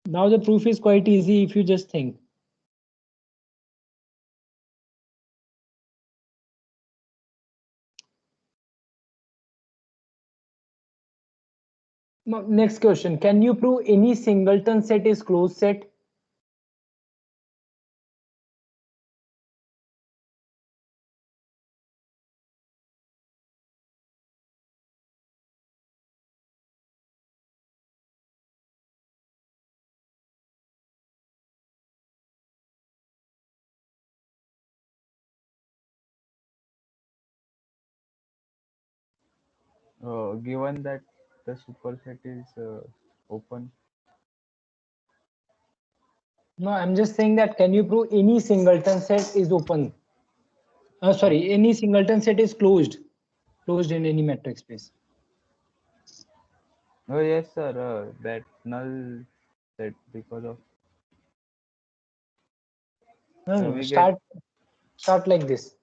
Now the proof is quite easy if you just think. Now, next question, can you prove any singleton set is closed set? Given that the superset is open. No, I'm just saying that can you prove any singleton set is open? Sorry, any singleton set is closed in any metric space. Oh, yes, sir. That null set because of No, we get start like this.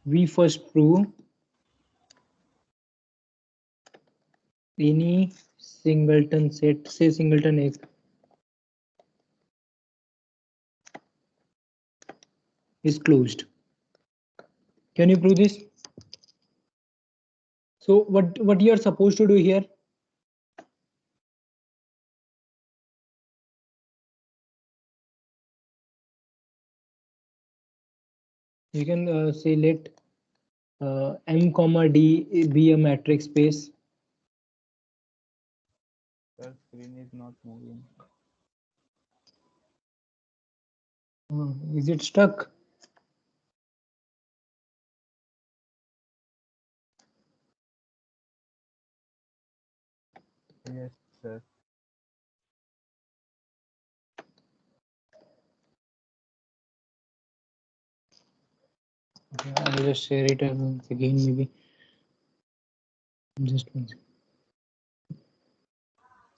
We first prove any singleton set, say singleton X is closed. Can you prove this? So what you are supposed to do here? You can say let M comma D be a matrix space. the screen is not moving. Is it stuck? Yes, sir. Okay, I'll just share it again maybe. Just one second.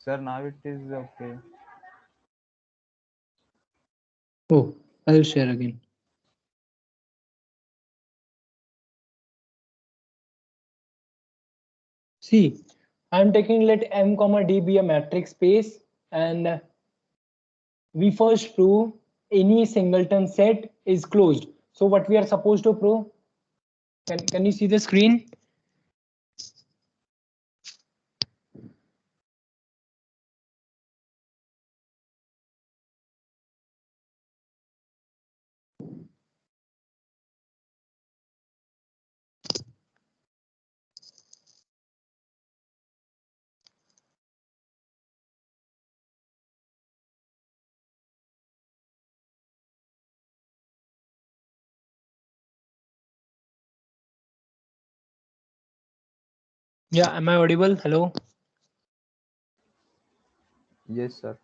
Sir, now it is okay. Oh, I'll share again. See, I'm taking let M comma D be a matrix space and we first prove any singleton set is closed. So what we are supposed to prove? Can you see the screen? Yeah, am I audible? Hello. Yes, sir.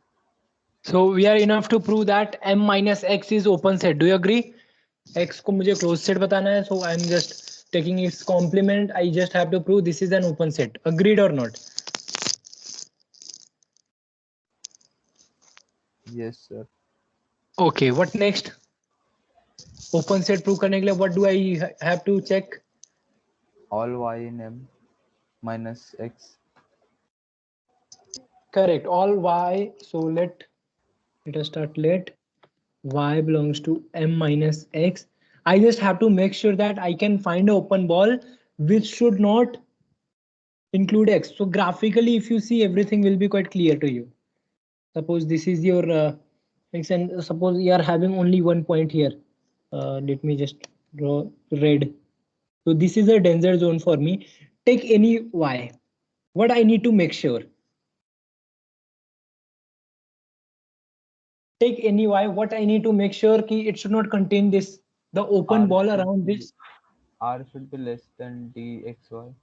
So we are enough to prove that m minus x is open set. Do you agree? X को मुझे closed set बताना है, so I'm just taking its complement. I just have to prove this is an open set. Agreed or not? Yes, sir. Okay. What next? Open set prove करने के लिए what do I have to check? All y in m minus x. Correct. All y. So let us start. Let y belongs to m minus x. I just have to make sure that I can find an open ball which should not include x. So graphically, if you see, everything will be quite clear to you. Suppose this is your x, and suppose you are having only one point here. Let me just draw red. So this is a danger zone for me. Take any y. What I need to make sure? Take any y. What I need to make sure ki it should not contain this, the open R ball should around be this. R should be less than dxy.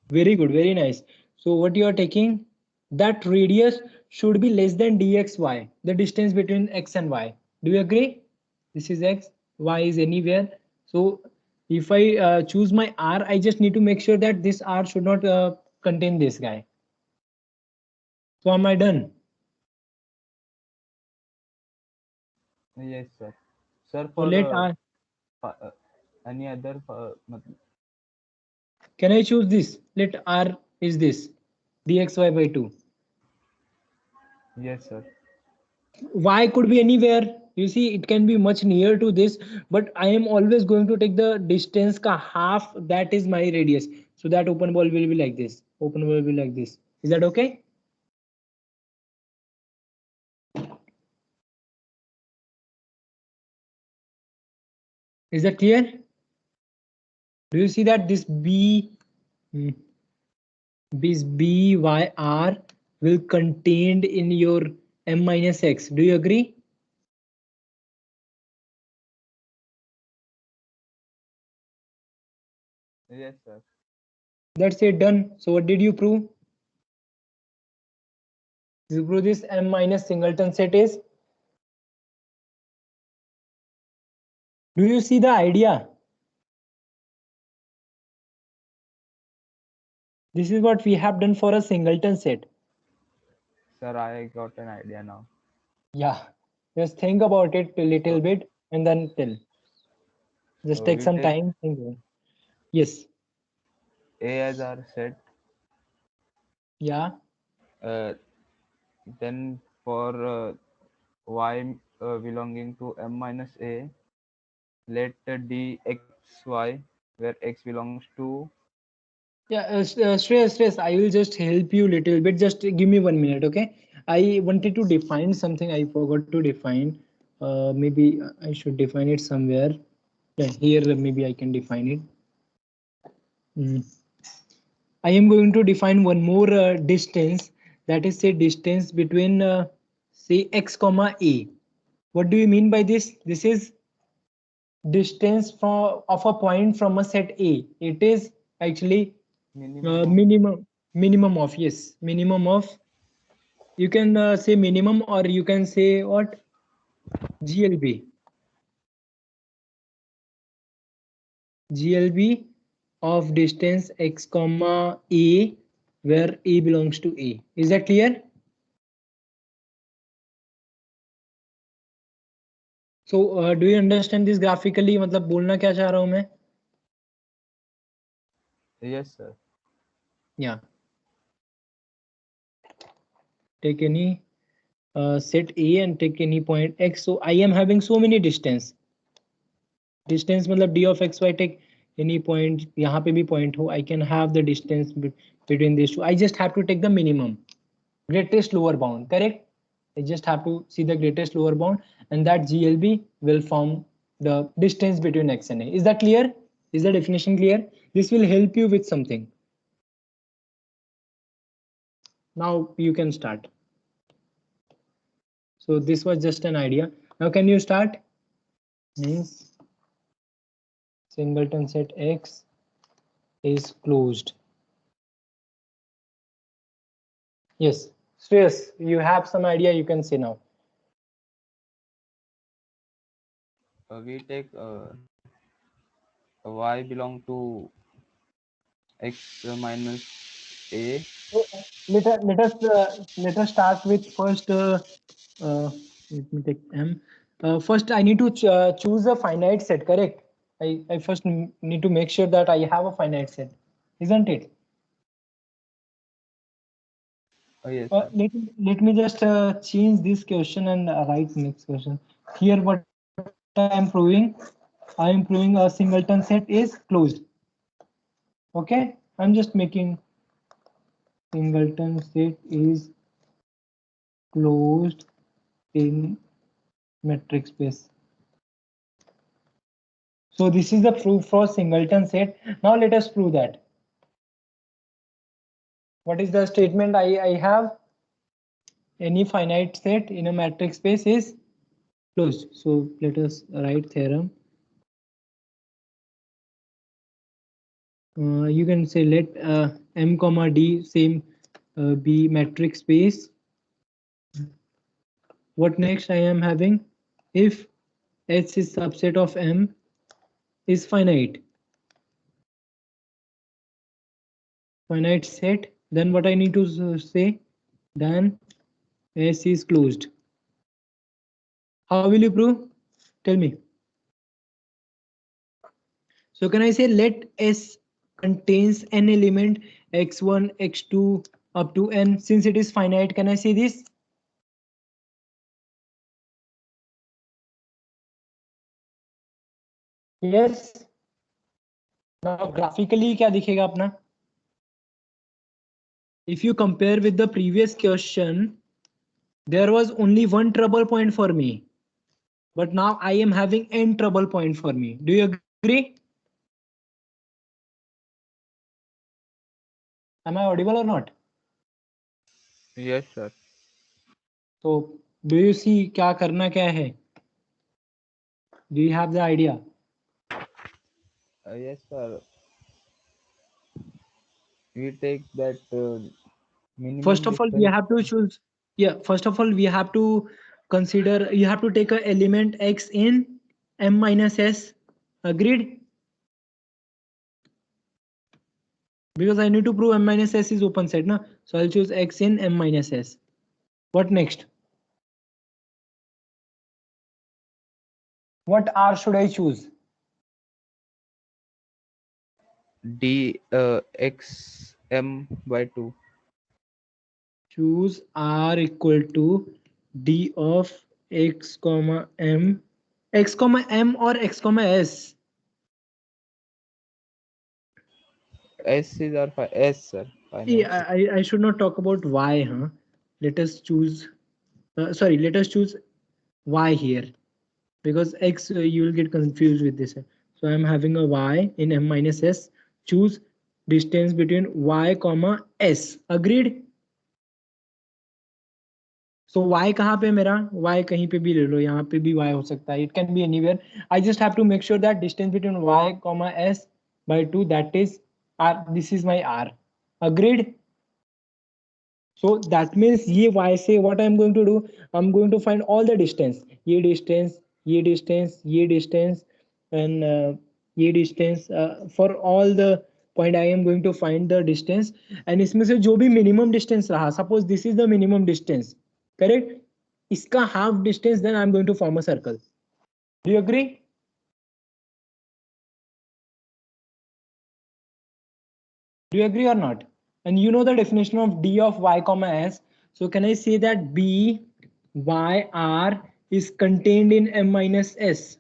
Very good, very nice. So what you are taking, that radius should be less than dxy, the distance between x and y. Do you agree? This is x, y is anywhere. So if I choose my r, I just need to make sure that this r should not contain this guy. So am I done? Yes, sir. Sir, So for let r, any other can I choose this? Let r is this, dxy by 2. yes, sir. Y could be anywhere. You see, it can be much near to this, but I am always going to take the distance ka half, that is my radius. So that open ball will be like this. Open ball will be like this. Is that okay? Is that clear? Do you see that this this B Y R will contained in your m minus x? Do you agree? Yes, sir. That's it, done. So what did you prove? You prove this m minus singleton set is. Do you see the idea? This is what we have done for a singleton set. Sir, I got an idea now. Yeah, just think about it a little So, bit and then tell. Just take we some take time. Think about it. Yes. A as our set. Yeah. Uh, then for y belonging to m minus a, let dxy, where x belongs to. Yeah. Stress. I will just help you little bit. Just give me 1 minute, okay? I wanted to define something. I forgot to define. Maybe I should define it somewhere. Yeah, here maybe I can define it. Mm. I am going to define one more distance. That is, say, distance between say x comma a. What do you mean by this? This is distance from of a point from a set A. It is actually Minimum of. minimum of, yes, minimum of, you can say minimum, or you can say what, GLB, GLB of distance x comma A, where A belongs to A. Is that clear? So do you understand this graphically? मतलब बोलना क्या चाह रहा हूँ मैं? Yes, sir. Yeah. Take any set A and take any point x. So I am having so many distance. Distance मतलब d of x y, take any point, यहाँ पे भी point हो, I can have the distance between these two. I just have to take the minimum, greatest lower bound, correct? I just have to see the greatest lower bound, and that GLB will form the distance between x and a. Is that clear? Is the definition clear? This will help you with something. Now you can start. So this was just an idea. Now can you start? Means singleton set X is closed. Yes. Shreyas, you have some idea, you can say now. We take y belong to x minus a. So, let us start with first. Let me take M. First, I need to choose a finite set. Correct. I first need to make sure that I have a finite set, isn't it? Yes, sir. Let me just change this question and write next question. Here, what I am proving a singleton set is closed. Okay, I'm just making singleton set is closed in metric space. So this is the proof for singleton set. Now let us prove that. What is the statement I have? Any finite set in a metric space is closed. So let us write theorem. You can say let m comma d same be metric space. What next I am having? If S is subset of M is finite set, then what I need to say? Then S is closed. How will you prove? Tell me. So can I say let S contains an element x1, x2 up to n? Since it is finite, can I say this? Yes. Now graphically क्या दिखेगा अपना? If you compare with the previous question, there was only one trouble point for me, but now I am having n trouble point for me. Do you agree? Am I audible or not? Yes, sir. So do you see क्या करना क्या है? Do you have the idea? Yes, sir. We take that minimum First of all, we distance. have to choose. Yeah, first of all, we have to consider, you have to take a element x in m minus s. Agreed? Because I need to prove m minus s is open set, na? So I'll choose x in m minus s. What next? What r should I choose? D x m by 2. Choose r equal to d of x comma m, x comma m or x comma s. S is our S, sir. Finite. I should not talk about y, huh? Let us choose. Let us choose y here, because x you will get confused with this. So I'm having a y in m minus s. Choose distance between y comma s. Agreed? So y कहाँ पे मेरा? Y कहीं पे भी ले लो, यहाँ पे भी y हो सकता है. It can be anywhere. I just have to make sure that distance between y comma s by 2, that is r. This is my r. Agreed? So that means ये y से what I'm going to do? I'm going to find all the distance. ये distance, ये distance, ये distance, and ये distance. For all the point I am going to find the distance. And इसमें से जो भी minimum distance रहा, suppose this is the minimum distance, correct? इसका half distance, then I'm going to form a circle. Do you agree? Do you agree or not? And you know the definition of d of y comma s. So can I say that b y r is contained in m minus s?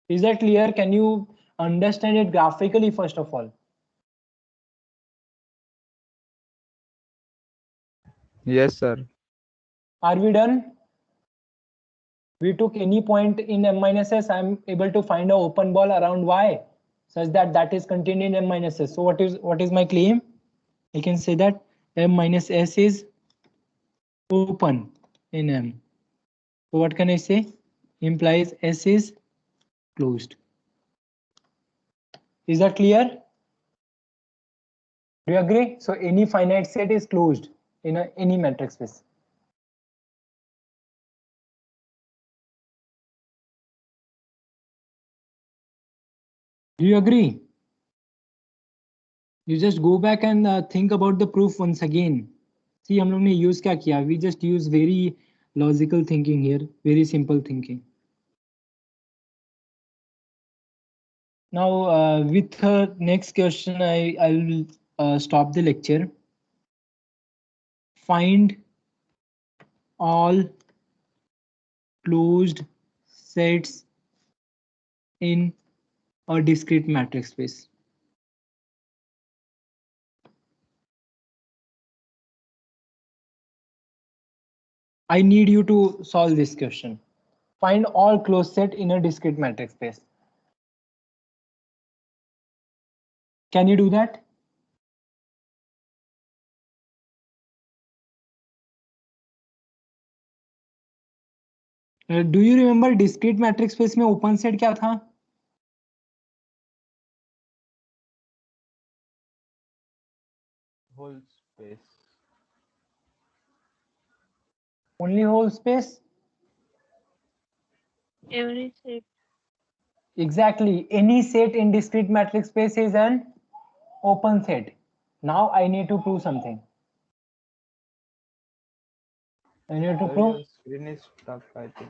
Is that clear? Can you understand it graphically first of all? Yes, sir. Are we done? We took any point in m minus s. I'm able to find an open ball around y such that that is contained in m minus s. So what is my claim? I can say that m minus s is open in M. So what can I say? Implies S is closed. Is that clear? Do you agree? So any finite set is closed in any matrix space. Do you agree? You just go back and think about the proof once again. See, हम लोग ने use क्या किया? We just use very logical thinking here, very simple thinking. Now, with next question, I will stop the lecture. Find all closed sets in a discrete matrix space. I need you to solve this question. Find all closed set in a discrete matrix space. Can you do that? Do you remember discrete matrix space में open set क्या था? Whole space. Only whole space? Every set. Exactly. Any set in discrete matrix space is an open set. Now I need to prove something. I need to Sir, prove. your screen is stuck, I think.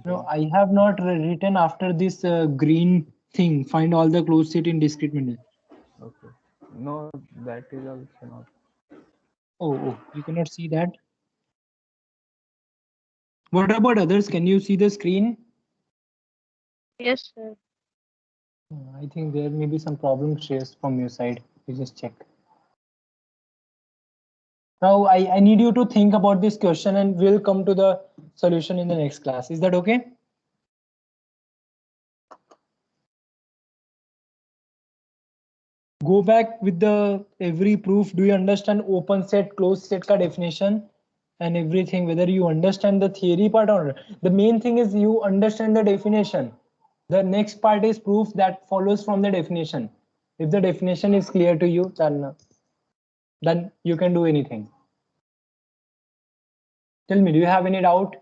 No, Again. I have not written after this green thing. Find all the closed set in discrete matrix. Okay. No, that is also not. Oh, you cannot see that. What about others? Can you see the screen? Yes, sir. I think there may be some problem shares from your side. You just check. Now I need you to think about this question and we'll come to the solution in the next class. Is that okay? Go back with the every proof. Do you understand open set, closed set ka definition and everything, whether you understand the theory part or not. The main thing is you understand the definition. The next part is proof that follows from the definition. If the definition is clear to you, then you can do anything. Tell me, do you have any doubt?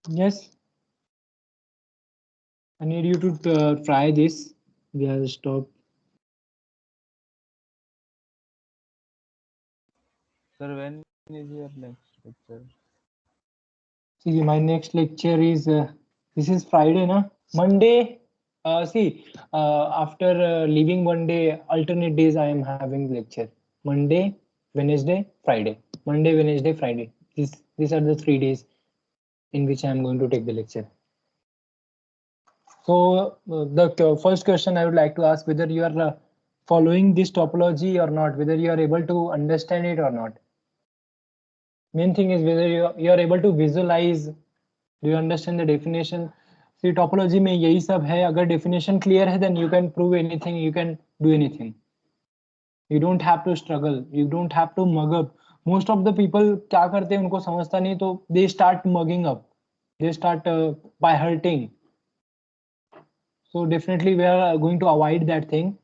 Yes. I need you to try this. We have stopped. Sir, when is your next lecture? See, my next lecture is this is Friday, na? Monday. After leaving one day, alternate days I am having lecture. Monday, Wednesday, Friday. Monday, Wednesday, Friday. These are the 3 days in which I am going to take the lecture. So the first question I would like to ask whether you are following this topology or not, whether you are able to understand it or not. Main thing is whether you are able to visualize. Do you understand the definition? See, topology में यही सब है. अगर definition clear है, then you can prove anything, you can do anything. You don't have to struggle, you don't have to mug up. Most of the people क्या करते हैं उनको समझता नहीं तो they start mugging up, they start by hurting. So definitely we are going to avoid that thing.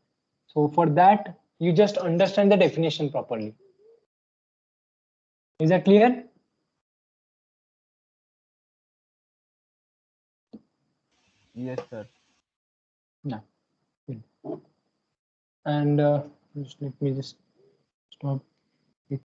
So for that you just understand the definition properly. Is that clear? Yes, sir. No. And just let me just stop.